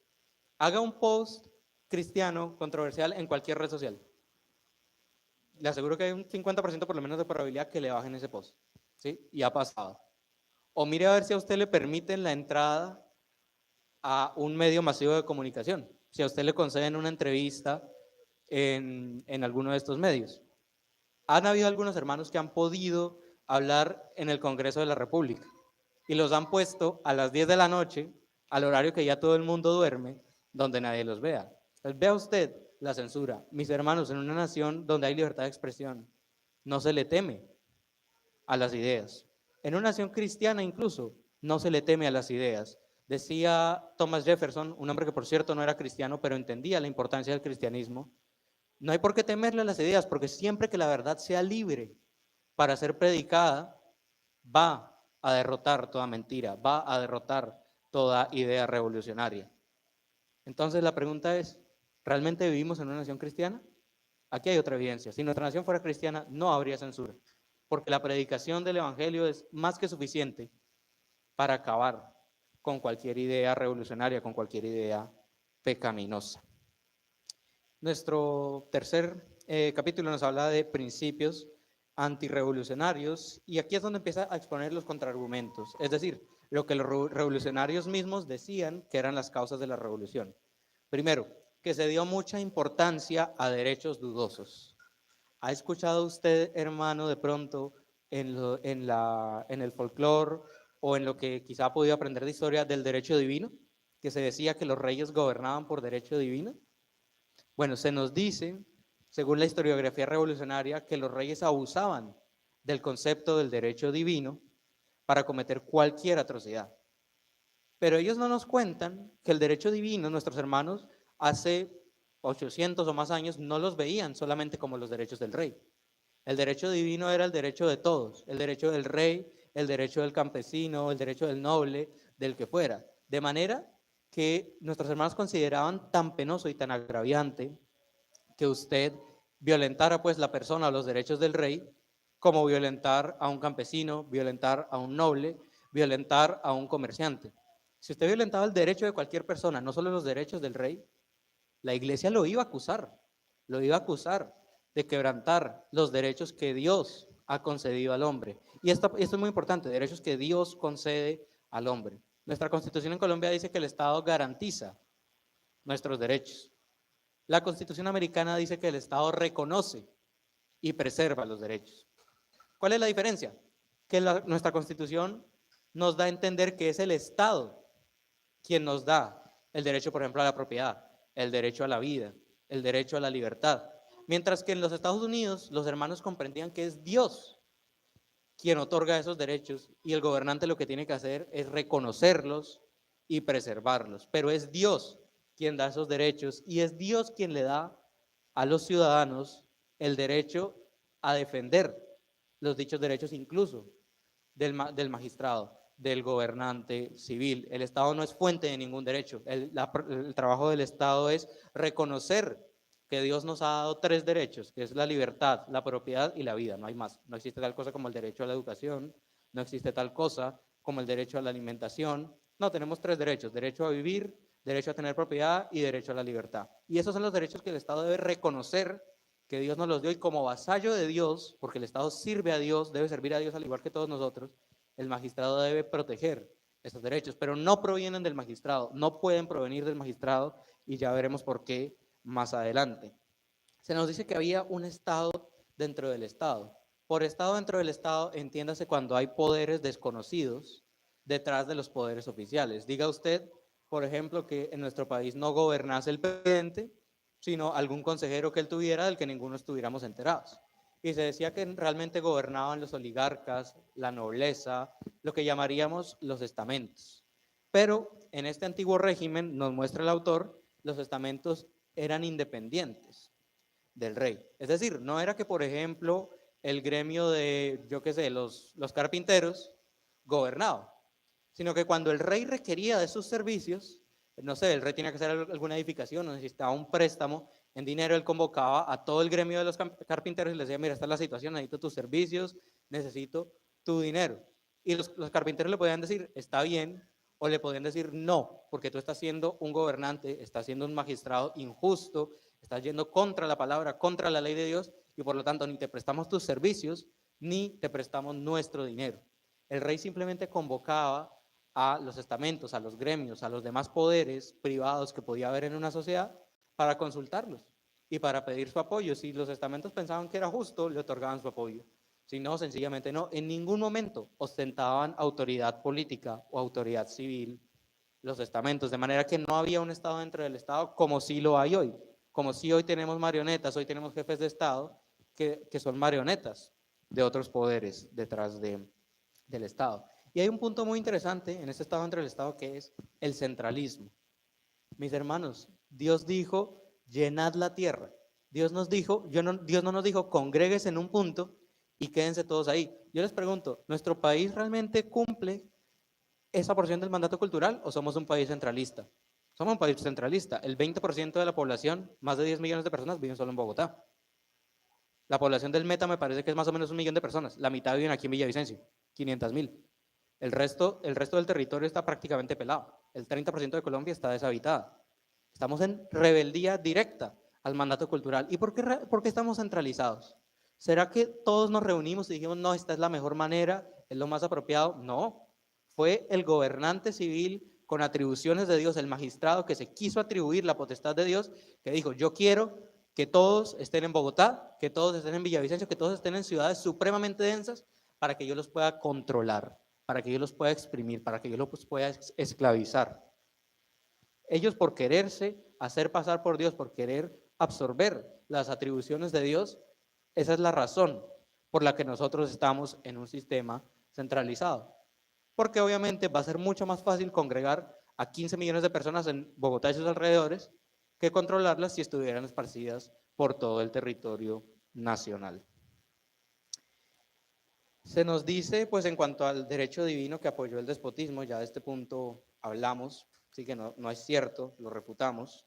[SPEAKER 2] Haga un post cristiano controversial en cualquier red social. Le aseguro que hay un 50% por lo menos de probabilidad que le bajen ese post, ¿sí? Y ha pasado. O mire a ver si a usted le permiten la entrada a un medio masivo de comunicación, si a usted le conceden una entrevista en alguno de estos medios. Han habido algunos hermanos que han podido hablar en el Congreso de la República, y los han puesto a las 10 de la noche, al horario que ya todo el mundo duerme, donde nadie los vea. Entonces, vea usted la censura. Mis hermanos, en una nación donde hay libertad de expresión, no se le teme a las ideas. En una nación cristiana incluso, no se le teme a las ideas. Decía Thomas Jefferson, un hombre que por cierto no era cristiano, pero entendía la importancia del cristianismo, no hay por qué temerle a las ideas, porque siempre que la verdad sea libre para ser predicada, va a derrotar toda mentira, va a derrotar toda idea revolucionaria. Entonces la pregunta es, ¿realmente vivimos en una nación cristiana? Aquí hay otra evidencia. Si nuestra nación fuera cristiana, no habría censura, porque la predicación del evangelio es más que suficiente para acabar con cualquier idea revolucionaria, con cualquier idea pecaminosa. Nuestro tercer capítulo nos habla de principios antirrevolucionarios y aquí es donde empieza a exponer los contraargumentos, es decir, lo que los revolucionarios mismos decían que eran las causas de la revolución. Primero, que se dio mucha importancia a derechos dudosos. ¿Ha escuchado usted, hermano, de pronto en el folclore o en lo que quizá ha podido aprender de historia del derecho divino? Que se decía que los reyes gobernaban por derecho divino. Bueno, se nos dice, según la historiografía revolucionaria, que los reyes abusaban del concepto del derecho divino para cometer cualquier atrocidad. Pero ellos no nos cuentan que el derecho divino, nuestros hermanos, hace 800 o más años no los veían solamente como los derechos del rey. El derecho divino era el derecho de todos, el derecho del rey, el derecho del campesino, el derecho del noble, del que fuera. De manera que nuestros hermanos consideraban tan penoso y tan agraviante que usted violentara pues la persona o los derechos del rey, como violentar a un campesino, violentar a un noble, violentar a un comerciante. Si usted violentaba el derecho de cualquier persona, no solo los derechos del rey, la iglesia lo iba a acusar de quebrantar los derechos que Dios ha concedido al hombre. Y esto es muy importante, derechos que Dios concede al hombre. Nuestra Constitución en Colombia dice que el Estado garantiza nuestros derechos. La Constitución americana dice que el Estado reconoce y preserva los derechos. ¿Cuál es la diferencia? Que nuestra Constitución nos da a entender que es el Estado quien nos da el derecho, por ejemplo, a la propiedad, el derecho a la vida, el derecho a la libertad. Mientras que en los Estados Unidos los hermanos comprendían que es Dios quien otorga esos derechos y el gobernante lo que tiene que hacer es reconocerlos y preservarlos. Pero es Dios quien da esos derechos y es Dios quien le da a los ciudadanos el derecho a defender los dichos derechos incluso del magistrado, del gobernante civil. El Estado no es fuente de ningún derecho. El trabajo del Estado es reconocer que Dios nos ha dado tres derechos, que es la libertad, la propiedad y la vida, no hay más. No existe tal cosa como el derecho a la educación, no existe tal cosa como el derecho a la alimentación. No, tenemos tres derechos, derecho a vivir, derecho a tener propiedad y derecho a la libertad. Y esos son los derechos que el Estado debe reconocer que Dios nos los dio y como vasallo de Dios, porque el Estado sirve a Dios, debe servir a Dios al igual que todos nosotros, el magistrado debe proteger esos derechos, pero no provienen del magistrado, no pueden provenir del magistrado y ya veremos por qué más adelante. Se nos dice que había un Estado dentro del Estado. Por Estado dentro del Estado, entiéndase cuando hay poderes desconocidos detrás de los poderes oficiales. Diga usted, por ejemplo, que en nuestro país no gobernase el presidente, sino algún consejero que él tuviera del que ninguno estuviéramos enterados. Y se decía que realmente gobernaban los oligarcas, la nobleza, lo que llamaríamos los estamentos. Pero en este antiguo régimen, nos muestra el autor, los estamentos eran independientes del rey. Es decir, no era que, por ejemplo, el gremio de, yo qué sé, los carpinteros gobernaba, sino que cuando el rey requería de sus servicios, no sé, el rey tenía que hacer alguna edificación o necesitaba un préstamo en dinero, él convocaba a todo el gremio de los carpinteros y les decía, mira, esta es la situación, necesito tus servicios, necesito tu dinero. Y los carpinteros le podían decir, está bien, o le podían decir, no, porque tú estás siendo un gobernante, estás siendo un magistrado injusto, estás yendo contra la palabra, contra la ley de Dios, y por lo tanto ni te prestamos tus servicios, ni te prestamos nuestro dinero. El rey simplemente convocaba a los estamentos, a los gremios, a los demás poderes privados que podía haber en una sociedad para consultarlos y para pedir su apoyo. Si los estamentos pensaban que era justo, le otorgaban su apoyo. sino sencillamente no. En ningún momento ostentaban autoridad política o autoridad civil los estamentos, de manera que no había un Estado dentro del Estado como sí lo hay hoy. Como si hoy tenemos marionetas, hoy tenemos jefes de Estado que son marionetas de otros poderes detrás del Estado. Y hay un punto muy interesante en este Estado dentro del Estado que es el centralismo. Mis hermanos, Dios dijo, llenad la tierra. Dios Dios no nos dijo, congréguense en un punto y quédense todos ahí. Yo les pregunto, ¿nuestro país realmente cumple esa porción del mandato cultural o somos un país centralista? Somos un país centralista. El 20% de la población, más de 10 millones de personas, viven solo en Bogotá. La población del Meta me parece que es más o menos 1 millón de personas. La mitad viven aquí en Villavicencio, 500.000. El resto del territorio está prácticamente pelado. El 30% de Colombia está deshabitada. Estamos en rebeldía directa al mandato cultural. ¿Y por qué estamos centralizados? ¿Será que todos nos reunimos y dijimos, no, esta es la mejor manera, es lo más apropiado? No, fue el gobernante civil con atribuciones de Dios, el magistrado que se quiso atribuir la potestad de Dios, que dijo, yo quiero que todos estén en Bogotá, que todos estén en Villavicencio, que todos estén en ciudades supremamente densas para que yo los pueda controlar, para que yo los pueda exprimir, para que yo los pueda esclavizar. Ellos por quererse hacer pasar por Dios, por querer absorber las atribuciones de Dios, esa es la razón por la que nosotros estamos en un sistema centralizado. Porque obviamente va a ser mucho más fácil congregar a 15 millones de personas en Bogotá y sus alrededores que controlarlas si estuvieran esparcidas por todo el territorio nacional. Se nos dice, pues en cuanto al derecho divino que apoyó el despotismo, ya de este punto hablamos, así que no es cierto, lo refutamos.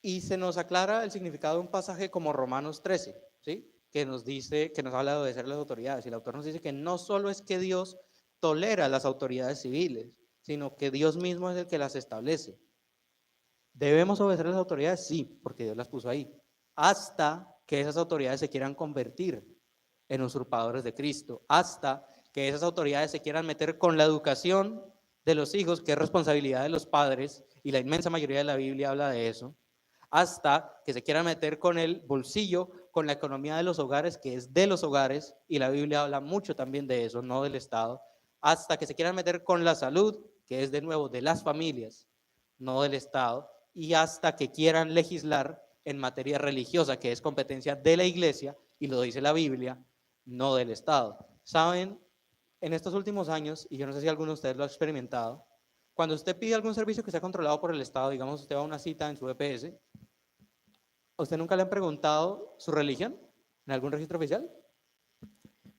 [SPEAKER 2] Y se nos aclara el significado de un pasaje como Romanos 13, ¿sí? Que nos dice, que nos habla de obedecer a las autoridades. Y el autor nos dice que no solo es que Dios tolera a las autoridades civiles, sino que Dios mismo es el que las establece. ¿Debemos obedecer a las autoridades? Sí, porque Dios las puso ahí. Hasta que esas autoridades se quieran convertir en usurpadores de Cristo. Hasta que esas autoridades se quieran meter con la educación de los hijos, que es responsabilidad de los padres, y la inmensa mayoría de la Biblia habla de eso. Hasta que se quieran meter con el bolsillo, con la economía de los hogares, que es de los hogares, y la Biblia habla mucho también de eso, no del Estado. Hasta que se quieran meter con la salud, que es de nuevo de las familias, no del Estado, y hasta que quieran legislar en materia religiosa, que es competencia de la Iglesia, y lo dice la Biblia, no del Estado. ¿Saben? En estos últimos años, y yo no sé si alguno de ustedes lo ha experimentado, cuando usted pide algún servicio que sea controlado por el Estado, digamos, usted va a una cita en su EPS, ¿a usted nunca le han preguntado su religión en algún registro oficial?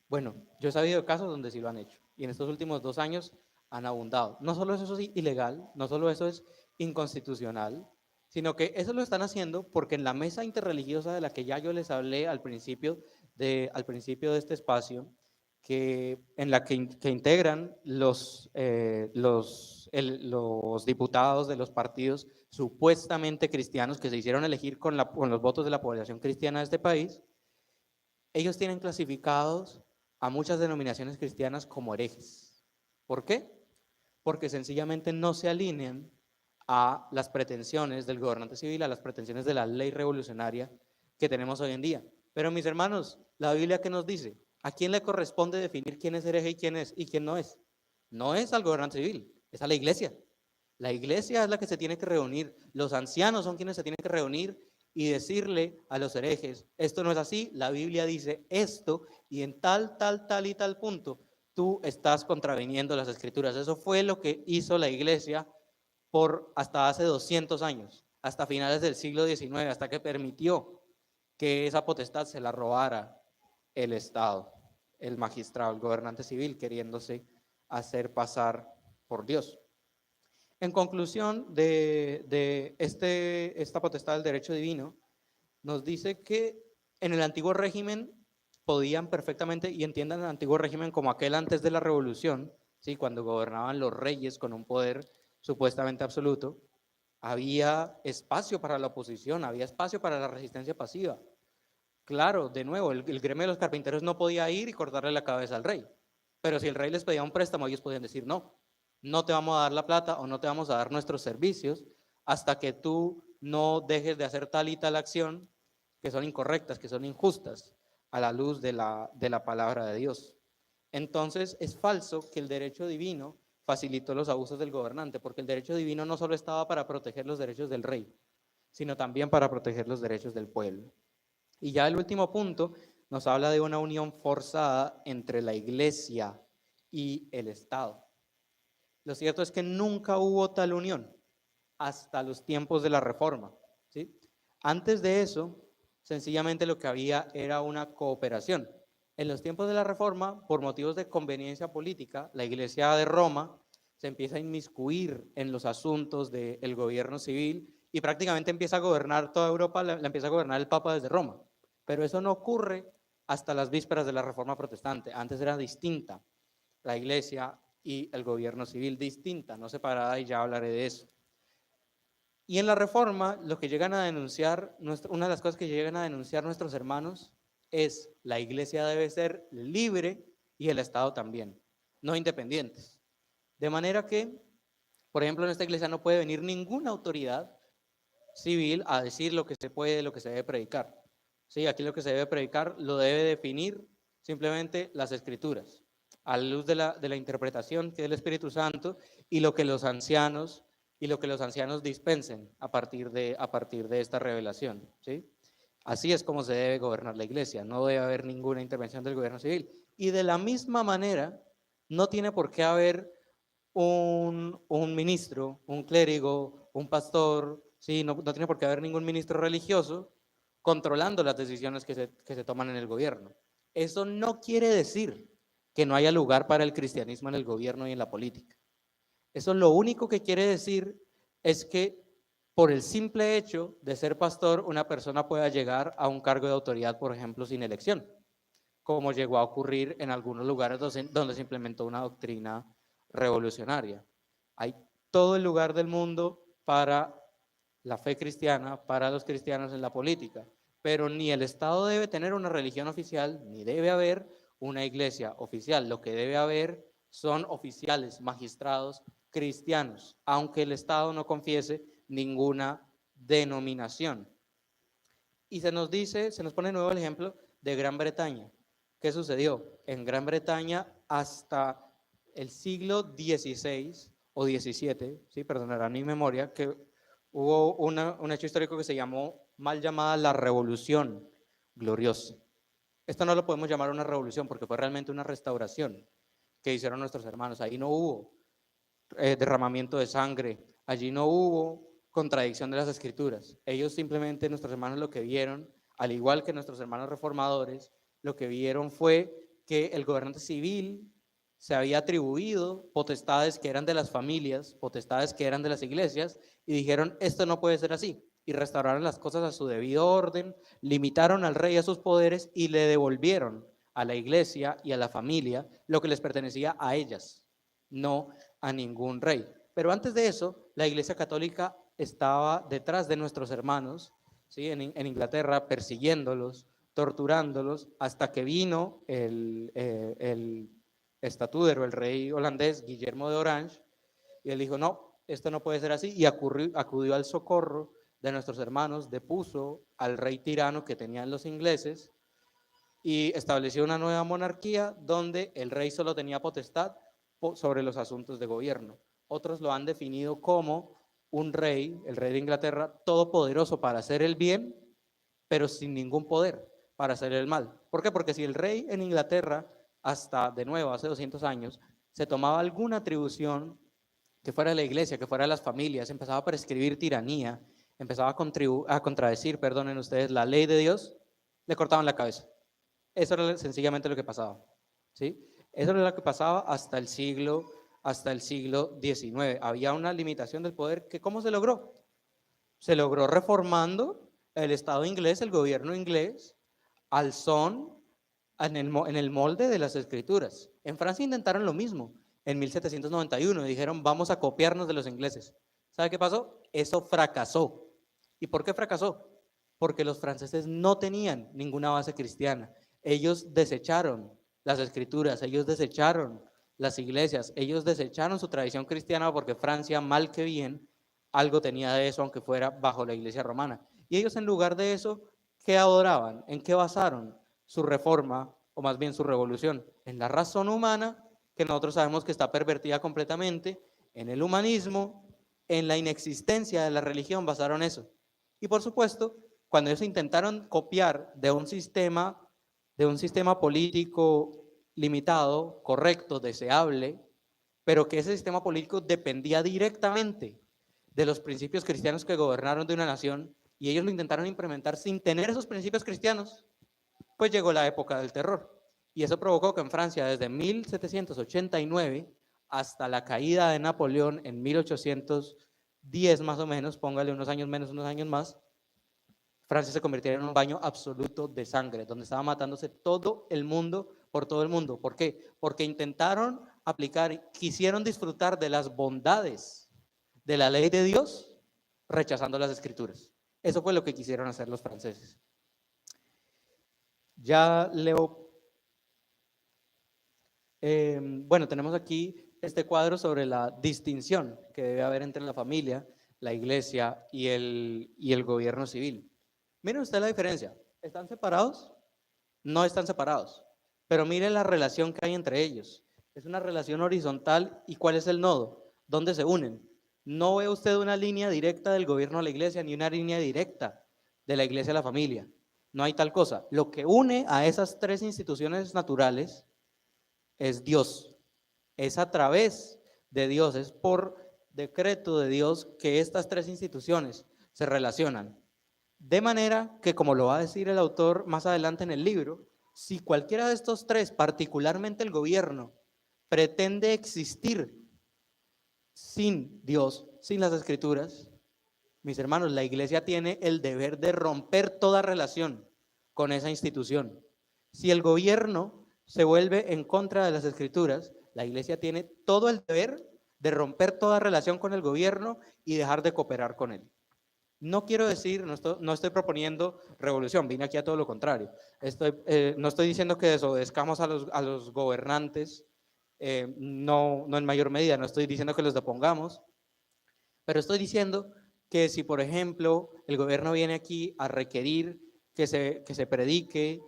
[SPEAKER 2] Bueno, yo he sabido de casos donde sí lo han hecho, y en estos últimos 2 años han abundado. No solo eso es ilegal, no solo eso es inconstitucional, sino que eso lo están haciendo porque en la mesa interreligiosa de la que ya yo les hablé al principio de este espacio, en la que integran los diputados de los partidos supuestamente cristianos que se hicieron elegir con los votos de la población cristiana de este país, ellos tienen clasificados a muchas denominaciones cristianas como herejes. ¿Por qué? Porque sencillamente no se alinean a las pretensiones del gobernante civil, a las pretensiones de la ley revolucionaria que tenemos hoy en día. Pero mis hermanos, la Biblia, ¿qué nos dice? ¿A quién le corresponde definir quién es hereje y quién no es? No es al gobernante civil, es a la iglesia. La iglesia es la que se tiene que reunir. Los ancianos son quienes se tienen que reunir y decirle a los herejes, esto no es así, la Biblia dice esto, y en tal y tal punto, tú estás contraviniendo las escrituras. Eso fue lo que hizo la iglesia por hasta hace 200 años, hasta finales del siglo XIX, hasta que permitió que esa potestad se la robara el Estado, el magistrado, el gobernante civil, queriéndose hacer pasar por Dios. En conclusión de esta potestad del derecho divino, nos dice que en el antiguo régimen podían perfectamente, y entiendan el antiguo régimen como aquel antes de la revolución, ¿sí? Cuando gobernaban los reyes con un poder supuestamente absoluto, había espacio para la oposición, había espacio para la resistencia pasiva. Claro, de nuevo, el gremio de los carpinteros no podía ir y cortarle la cabeza al rey, pero si el rey les pedía un préstamo, ellos podían decir no, no te vamos a dar la plata o no te vamos a dar nuestros servicios hasta que tú no dejes de hacer tal y tal acción que son incorrectas, que son injustas, a la luz de la palabra de Dios. Entonces es falso que el derecho divino facilitó los abusos del gobernante, porque el derecho divino no solo estaba para proteger los derechos del rey, sino también para proteger los derechos del pueblo. Y ya el último punto nos habla de una unión forzada entre la iglesia y el Estado. Lo cierto es que nunca hubo tal unión hasta los tiempos de la Reforma, ¿sí? Antes de eso, sencillamente lo que había era una cooperación. En los tiempos de la Reforma, por motivos de conveniencia política, la Iglesia de Roma se empieza a inmiscuir en los asuntos del gobierno civil y prácticamente empieza a gobernar toda Europa, la empieza a gobernar el Papa desde Roma. Pero eso no ocurre hasta las vísperas de la Reforma Protestante. Antes era distinta la Iglesia y el gobierno civil, distinta, no separada, y ya hablaré de eso. Y en la Reforma, lo que llegan a denunciar, una de las cosas que llegan a denunciar nuestros hermanos es: la Iglesia debe ser libre y el Estado también, no independientes. De manera que, por ejemplo, en esta iglesia no puede venir ninguna autoridad civil a decir lo que se puede, lo que se debe predicar. Sí, aquí lo que se debe predicar lo debe definir simplemente las Escrituras, a la luz de la interpretación que es el Espíritu Santo y lo que los ancianos dispensen a partir de esta revelación, ¿sí? Así es como se debe gobernar la iglesia, no debe haber ninguna intervención del gobierno civil. Y de la misma manera, no tiene por qué haber un ministro, un clérigo, un pastor, ¿sí? No tiene por qué haber ningún ministro religioso controlando las decisiones que se toman en el gobierno. Eso no quiere decir que no haya lugar para el cristianismo en el gobierno y en la política. Eso lo único que quiere decir es que por el simple hecho de ser pastor, una persona pueda llegar a un cargo de autoridad, por ejemplo, sin elección, como llegó a ocurrir en algunos lugares donde se implementó una doctrina revolucionaria. Hay todo el lugar del mundo para la fe cristiana, para los cristianos en la política, pero ni el Estado debe tener una religión oficial, ni debe haber una iglesia oficial. Lo que debe haber son oficiales, magistrados cristianos, aunque el Estado no confiese ninguna denominación. Y se nos pone de nuevo el ejemplo de Gran Bretaña. ¿Qué sucedió? En Gran Bretaña hasta el siglo XVI o XVII, sí, perdonarán mi memoria, que hubo un hecho histórico que se llamó, mal llamada, la Revolución Gloriosa. Esto no lo podemos llamar una revolución porque fue realmente una restauración que hicieron nuestros hermanos. Ahí no hubo derramamiento de sangre, allí no hubo contradicción de las escrituras. Ellos simplemente, nuestros hermanos, lo que vieron, al igual que nuestros hermanos reformadores, lo que vieron fue que el gobernante civil se había atribuido potestades que eran de las familias, potestades que eran de las iglesias, y dijeron: esto no puede ser así, y restauraron las cosas a su debido orden, limitaron al rey a sus poderes y le devolvieron a la iglesia y a la familia lo que les pertenecía a ellas, no a ningún rey. Pero antes de eso, la Iglesia Católica estaba detrás de nuestros hermanos, ¿sí? en Inglaterra, persiguiéndolos, torturándolos, hasta que vino el estatúder, el rey holandés Guillermo de Orange, y él dijo: no, esto no puede ser así, y acudió al socorro de nuestros hermanos, depuso al rey tirano que tenían los ingleses y estableció una nueva monarquía donde el rey solo tenía potestad sobre los asuntos de gobierno. Otros lo han definido como un rey, el rey de Inglaterra, todopoderoso para hacer el bien, pero sin ningún poder para hacer el mal. ¿Por qué? Porque si el rey en Inglaterra, hasta de nuevo hace 200 años, se tomaba alguna atribución que fuera de la iglesia, que fuera de las familias, empezaba a prescribir tiranía, empezaba a contradecir, perdonen ustedes, la ley de Dios, le cortaban la cabeza. Eso era sencillamente lo que pasaba, ¿sí? Eso era lo que pasaba hasta el siglo XIX. Había una limitación del poder que, ¿cómo se logró? Se logró reformando el Estado inglés, el gobierno inglés, al son, en el molde de las escrituras. En Francia intentaron lo mismo en 1791, dijeron: vamos a copiarnos de los ingleses. ¿Sabe qué pasó? Eso fracasó. ¿Y por qué fracasó? Porque los franceses no tenían ninguna base cristiana. Ellos desecharon las escrituras, ellos desecharon las iglesias, ellos desecharon su tradición cristiana, porque Francia, mal que bien, algo tenía de eso, aunque fuera bajo la iglesia romana. Y ellos, en lugar de eso, ¿qué adoraban? ¿En qué basaron su reforma, o más bien su revolución? En la razón humana, que nosotros sabemos que está pervertida completamente, en el humanismo, en la inexistencia de la religión, basaron eso. Y por supuesto, cuando ellos intentaron copiar de un sistema político limitado, correcto, deseable, pero que ese sistema político dependía directamente de los principios cristianos que gobernaron de una nación, y ellos lo intentaron implementar sin tener esos principios cristianos, pues llegó la época del terror. Y eso provocó que en Francia, desde 1789 hasta la caída de Napoleón en 1810 más o menos, póngale unos años menos, unos años más, Francia se convirtiera en un baño absoluto de sangre, donde estaba matándose todo el mundo por todo el mundo. ¿Por qué? Porque intentaron aplicar, quisieron disfrutar de las bondades de la ley de Dios, rechazando las escrituras. Eso fue lo que quisieron hacer los franceses. Ya leo, bueno, tenemos aquí este cuadro sobre la distinción que debe haber entre la familia, la iglesia y el gobierno civil. Miren usted la diferencia. ¿Están separados? No están separados. Pero miren la relación que hay entre ellos. Es una relación horizontal. ¿Y cuál es el nodo? ¿Dónde se unen? No ve usted una línea directa del gobierno a la iglesia, ni una línea directa de la iglesia a la familia. No hay tal cosa. Lo que une a esas tres instituciones naturales es Dios. Es a través de Dios, es por decreto de Dios que estas tres instituciones se relacionan. De manera que, como lo va a decir el autor más adelante en el libro, si cualquiera de estos tres, particularmente el gobierno, pretende existir sin Dios, sin las escrituras, mis hermanos, la iglesia tiene el deber de romper toda relación con esa institución. Si el gobierno se vuelve en contra de las escrituras, la iglesia tiene todo el deber de romper toda relación con el gobierno y dejar de cooperar con él. No quiero decir, no estoy proponiendo revolución, vine aquí a todo lo contrario. No estoy diciendo que desobedezcamos a los gobernantes, no en mayor medida, no estoy diciendo que los depongamos, pero estoy diciendo que si, por ejemplo, el gobierno viene aquí a requerir que se predique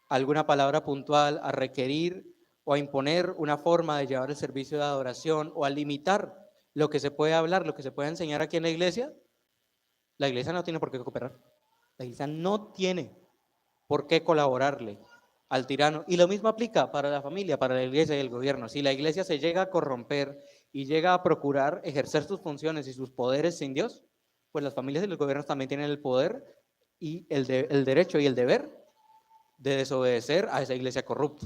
[SPEAKER 2] alguna palabra puntual, a requerir o a imponer una forma de llevar el servicio de adoración o a limitar lo que se puede hablar, lo que se puede enseñar aquí en la iglesia no tiene por qué cooperar. La iglesia no tiene por qué colaborarle al tirano. Y lo mismo aplica para la familia, para la iglesia y el gobierno. Si la iglesia se llega a corromper y llega a procurar ejercer sus funciones y sus poderes sin Dios, pues las familias y los gobiernos también tienen el poder y el derecho y el deber de desobedecer a esa iglesia corrupta.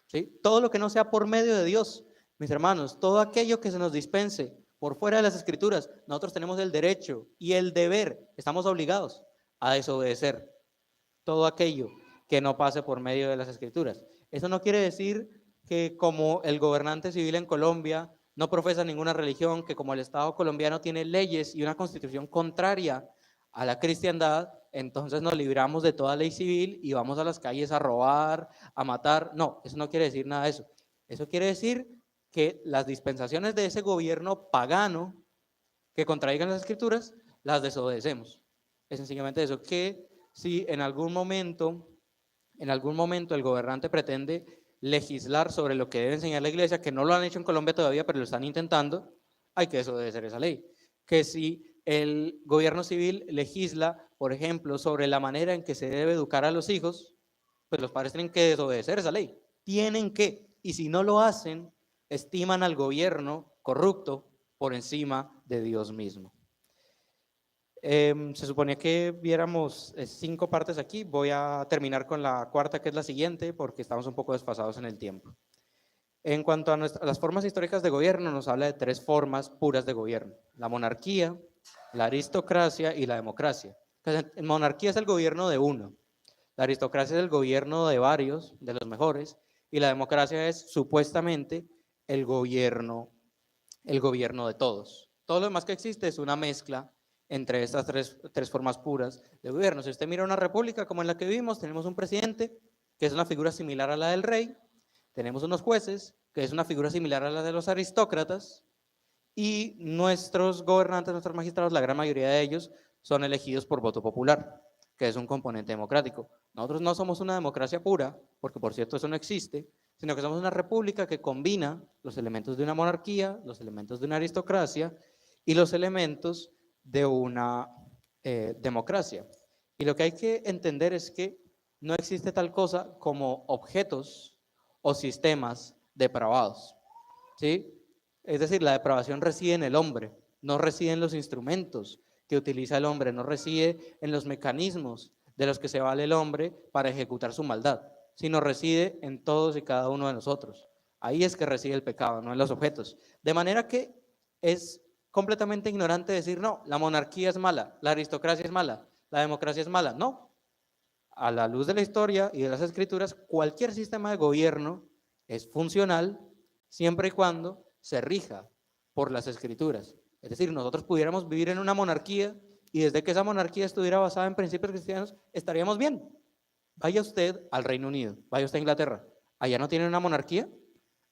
[SPEAKER 2] ¿Sí? Todo lo que no sea por medio de Dios, mis hermanos, todo aquello que se nos dispense por fuera de las escrituras, nosotros tenemos el derecho y el deber, estamos obligados a desobedecer todo aquello que no pase por medio de las escrituras. Eso no quiere decir que como el gobernante civil en Colombia no profesa ninguna religión, que como el Estado colombiano tiene leyes y una constitución contraria a la cristiandad, entonces nos libramos de toda ley civil y vamos a las calles a robar, a matar. No, eso no quiere decir nada de eso. Eso quiere decir que las dispensaciones de ese gobierno pagano que contradigan las escrituras, las desobedecemos. Es sencillamente eso, que si en algún momento el gobernante pretende legislar sobre lo que debe enseñar la iglesia, que no lo han hecho en Colombia todavía, pero lo están intentando, hay que desobedecer esa ley. Que si el gobierno civil legisla, por ejemplo, sobre la manera en que se debe educar a los hijos, pues los padres tienen que desobedecer esa ley. Tienen que, y si no lo hacen, estiman al gobierno corrupto por encima de Dios mismo. Se suponía que viéramos 5 partes aquí. Voy a terminar con la cuarta, que es la siguiente, porque estamos un poco desfasados en el tiempo. En cuanto a las formas históricas de gobierno, nos habla de 3 formas puras de gobierno: la monarquía, la aristocracia y la democracia. Entonces, la monarquía es el gobierno de uno, la aristocracia es el gobierno de varios, de los mejores, y la democracia es supuestamente el gobierno de todos. Todo lo demás que existe es una mezcla entre estas tres formas puras de gobierno. Si usted mira una república como en la que vivimos, tenemos un presidente que es una figura similar a la del rey, tenemos unos jueces que es una figura similar a la de los aristócratas, y nuestros gobernantes, nuestros magistrados, la gran mayoría de ellos son elegidos por voto popular. que es un componente democrático. Nosotros no somos una democracia pura, porque por cierto eso no existe, sino que somos una república que combina los elementos de una monarquía, los elementos de una aristocracia y los elementos de una democracia. Y lo que hay que entender es que no existe tal cosa como objetos o sistemas depravados, ¿sí? Es decir, la depravación reside en el hombre, no reside en los instrumentos que utiliza el hombre, no reside en los mecanismos de los que se vale el hombre para ejecutar su maldad, sino reside en todos y cada uno de nosotros. Ahí es que reside el pecado, no en los objetos. De manera que es completamente ignorante decir, no, la monarquía es mala, la aristocracia es mala, la democracia es mala. No, a la luz de la historia y de las escrituras, cualquier sistema de gobierno es funcional siempre y cuando se rija por las escrituras. Es decir, nosotros pudiéramos vivir en una monarquía y desde que esa monarquía estuviera basada en principios cristianos, estaríamos bien. Vaya usted al Reino Unido, vaya usted a Inglaterra. Allá no tienen una monarquía,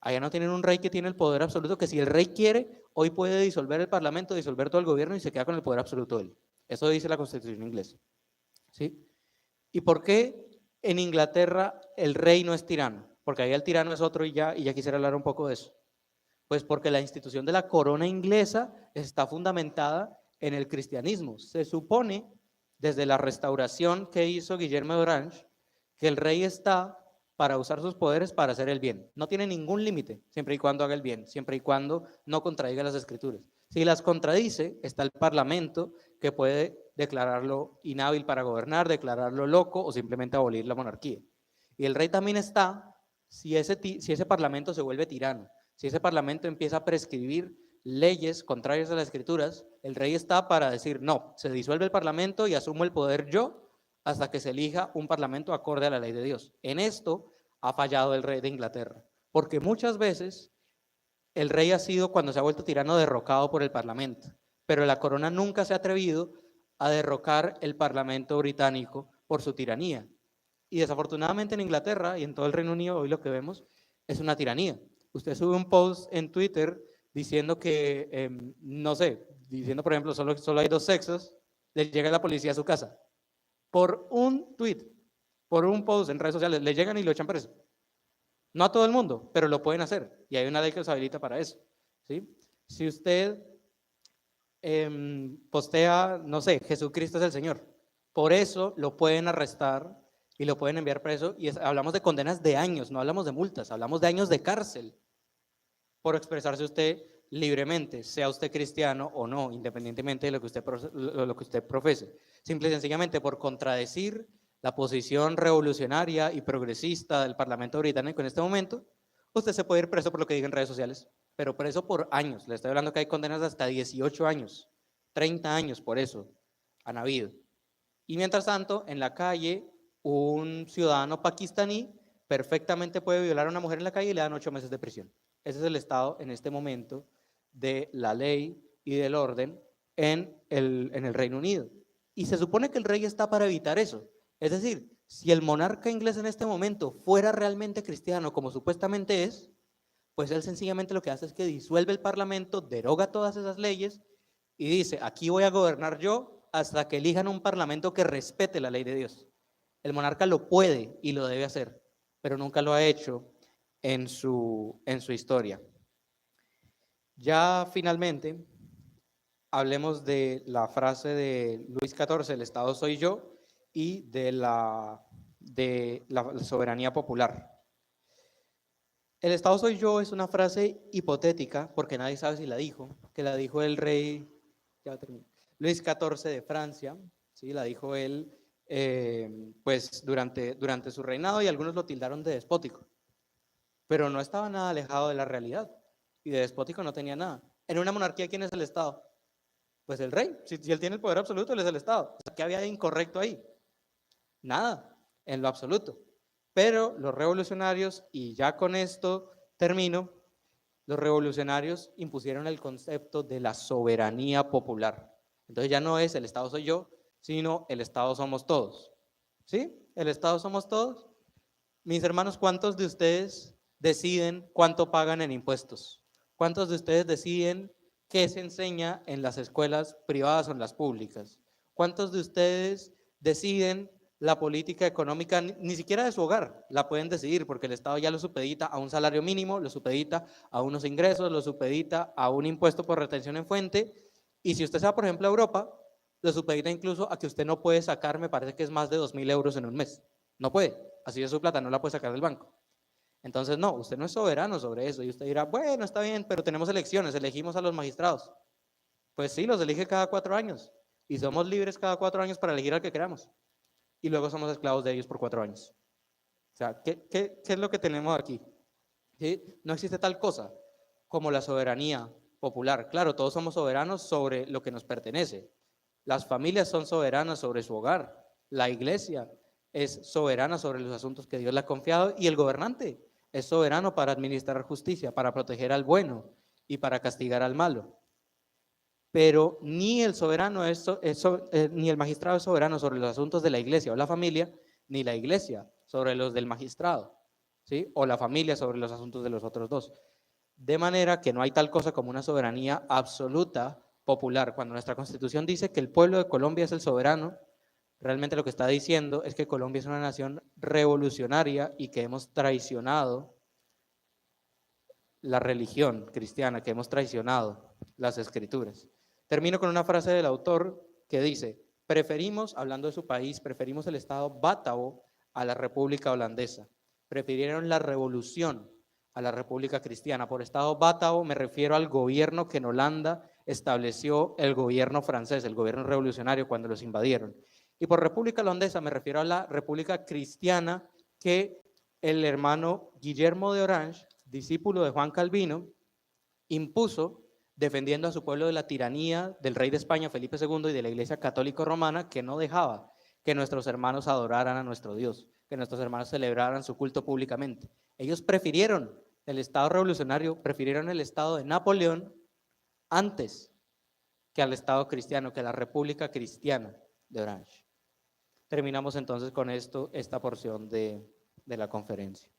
[SPEAKER 2] allá no tienen un rey que tiene el poder absoluto, que si el rey quiere, hoy puede disolver el parlamento, disolver todo el gobierno y se queda con el poder absoluto de él. Eso dice la Constitución inglesa. ¿Sí? ¿Y por qué en Inglaterra el rey no es tirano? Porque ahí el tirano es otro y ya quisiera hablar un poco de eso. Pues porque la institución de la corona inglesa está fundamentada en el cristianismo. Se supone, desde la restauración que hizo Guillermo de Orange, que el rey está para usar sus poderes para hacer el bien. No tiene ningún límite, siempre y cuando haga el bien, siempre y cuando no contradiga las escrituras. Si las contradice, está el parlamento que puede declararlo inhábil para gobernar, declararlo loco o simplemente abolir la monarquía. Y el rey también está si ese parlamento se vuelve tirano, si ese parlamento empieza a prescribir leyes contrarias a las escrituras, el rey está para decir, no, se disuelve el parlamento y asumo el poder yo hasta que se elija un parlamento acorde a la ley de Dios. En esto ha fallado el rey de Inglaterra, porque muchas veces el rey ha sido, cuando se ha vuelto tirano, derrocado por el parlamento, pero la corona nunca se ha atrevido a derrocar el parlamento británico por su tiranía. Y desafortunadamente en Inglaterra y en todo el Reino Unido hoy lo que vemos es una tiranía. Usted sube un post en Twitter diciendo que, no sé, diciendo por ejemplo solo hay dos sexos, le llega la policía a su casa. Por un tweet, por un post en redes sociales, le llegan y lo echan preso. No a todo el mundo, pero lo pueden hacer. Y hay una ley que los habilita para eso. ¿Sí? Si usted postea, no sé, Jesucristo es el Señor, por eso lo pueden arrestar y lo pueden enviar preso. Y hablamos de condenas de años, no hablamos de multas, hablamos de años de cárcel por expresarse usted libremente, sea usted cristiano o no, independientemente de lo que usted profese. Simple y sencillamente por contradecir la posición revolucionaria y progresista del Parlamento británico en este momento, usted se puede ir preso por lo que diga en redes sociales, pero preso por años. Le estoy hablando que hay condenas de hasta 18 años, 30 años por eso han habido. Y mientras tanto, en la calle, un ciudadano pakistaní perfectamente puede violar a una mujer en la calle y le dan 8 meses de prisión. Ese es el estado en este momento de la ley y del orden en el Reino Unido. Y se supone que el rey está para evitar eso. Es decir, si el monarca inglés en este momento fuera realmente cristiano, como supuestamente es, pues él sencillamente lo que hace es que disuelve el parlamento, deroga todas esas leyes y dice, aquí voy a gobernar yo hasta que elijan un parlamento que respete la ley de Dios. El monarca lo puede y lo debe hacer, pero nunca lo ha hecho en su historia. Ya finalmente, hablemos de la frase de Luis XIV, el Estado soy yo, y de la soberanía popular. El Estado soy yo es una frase hipotética, porque nadie sabe si la dijo, que la dijo el rey Luis XIV de Francia, ¿sí? La dijo él pues durante su reinado y algunos lo tildaron de despótico, pero no estaba nada alejado de la realidad y de despótico no tenía nada. En una monarquía, ¿quién es el Estado? Pues el rey. Si él tiene el poder absoluto, él es el Estado. ¿Qué había de incorrecto ahí? Nada, en lo absoluto. Pero los revolucionarios, y ya con esto termino, los revolucionarios impusieron el concepto de la soberanía popular. Entonces ya no es el Estado soy yo, sino el Estado somos todos. ¿Sí? El Estado somos todos. Mis hermanos, ¿cuántos de ustedes deciden cuánto pagan en impuestos? ¿Cuántos de ustedes deciden qué se enseña en las escuelas privadas o en las públicas? ¿Cuántos de ustedes deciden la política económica, ni siquiera de su hogar, la pueden decidir porque el Estado ya lo supedita a un salario mínimo, lo supedita a unos ingresos, lo supedita a un impuesto por retención en fuente, y si usted se va, por ejemplo, a Europa, lo supedita incluso a que usted no puede sacar, me parece que es más de 2.000 euros en un mes. No puede, así es su plata, no la puede sacar del banco. Entonces, no, usted no es soberano sobre eso. Y usted dirá, bueno, está bien, pero tenemos elecciones, elegimos a los magistrados. Pues sí, los elige cada 4 años. Y somos libres cada 4 años para elegir al que queramos. Y luego somos esclavos de ellos por 4 años. O sea, ¿qué es lo que tenemos aquí? ¿Sí? No existe tal cosa como la soberanía popular. Claro, todos somos soberanos sobre lo que nos pertenece. Las familias son soberanas sobre su hogar. La iglesia es soberana sobre los asuntos que Dios le ha confiado y el gobernante es soberano para administrar justicia, para proteger al bueno y para castigar al malo. Pero ni el soberano ni el magistrado es soberano sobre los asuntos de la iglesia o la familia, ni la iglesia sobre los del magistrado, ¿sí? O la familia sobre los asuntos de los otros dos. De manera que no hay tal cosa como una soberanía absoluta popular. Cuando nuestra Constitución dice que el pueblo de Colombia es el soberano, realmente lo que está diciendo es que Colombia es una nación revolucionaria y que hemos traicionado la religión cristiana, que hemos traicionado las escrituras. Termino con una frase del autor que dice, preferimos, hablando de su país, preferimos el Estado bátavo a la República Holandesa. Prefirieron la revolución a la República Cristiana. Por Estado bátavo me refiero al gobierno que en Holanda estableció el gobierno francés, el gobierno revolucionario cuando los invadieron. Y por República Holandesa me refiero a la República Cristiana que el hermano Guillermo de Orange, discípulo de Juan Calvino, impuso defendiendo a su pueblo de la tiranía del rey de España, Felipe II, y de la Iglesia Católica Romana, que no dejaba que nuestros hermanos adoraran a nuestro Dios, que nuestros hermanos celebraran su culto públicamente. Ellos prefirieron el Estado revolucionario, prefirieron el Estado de Napoleón antes que al Estado cristiano, que a la República Cristiana de Orange. Terminamos entonces con esto, esta porción de la conferencia.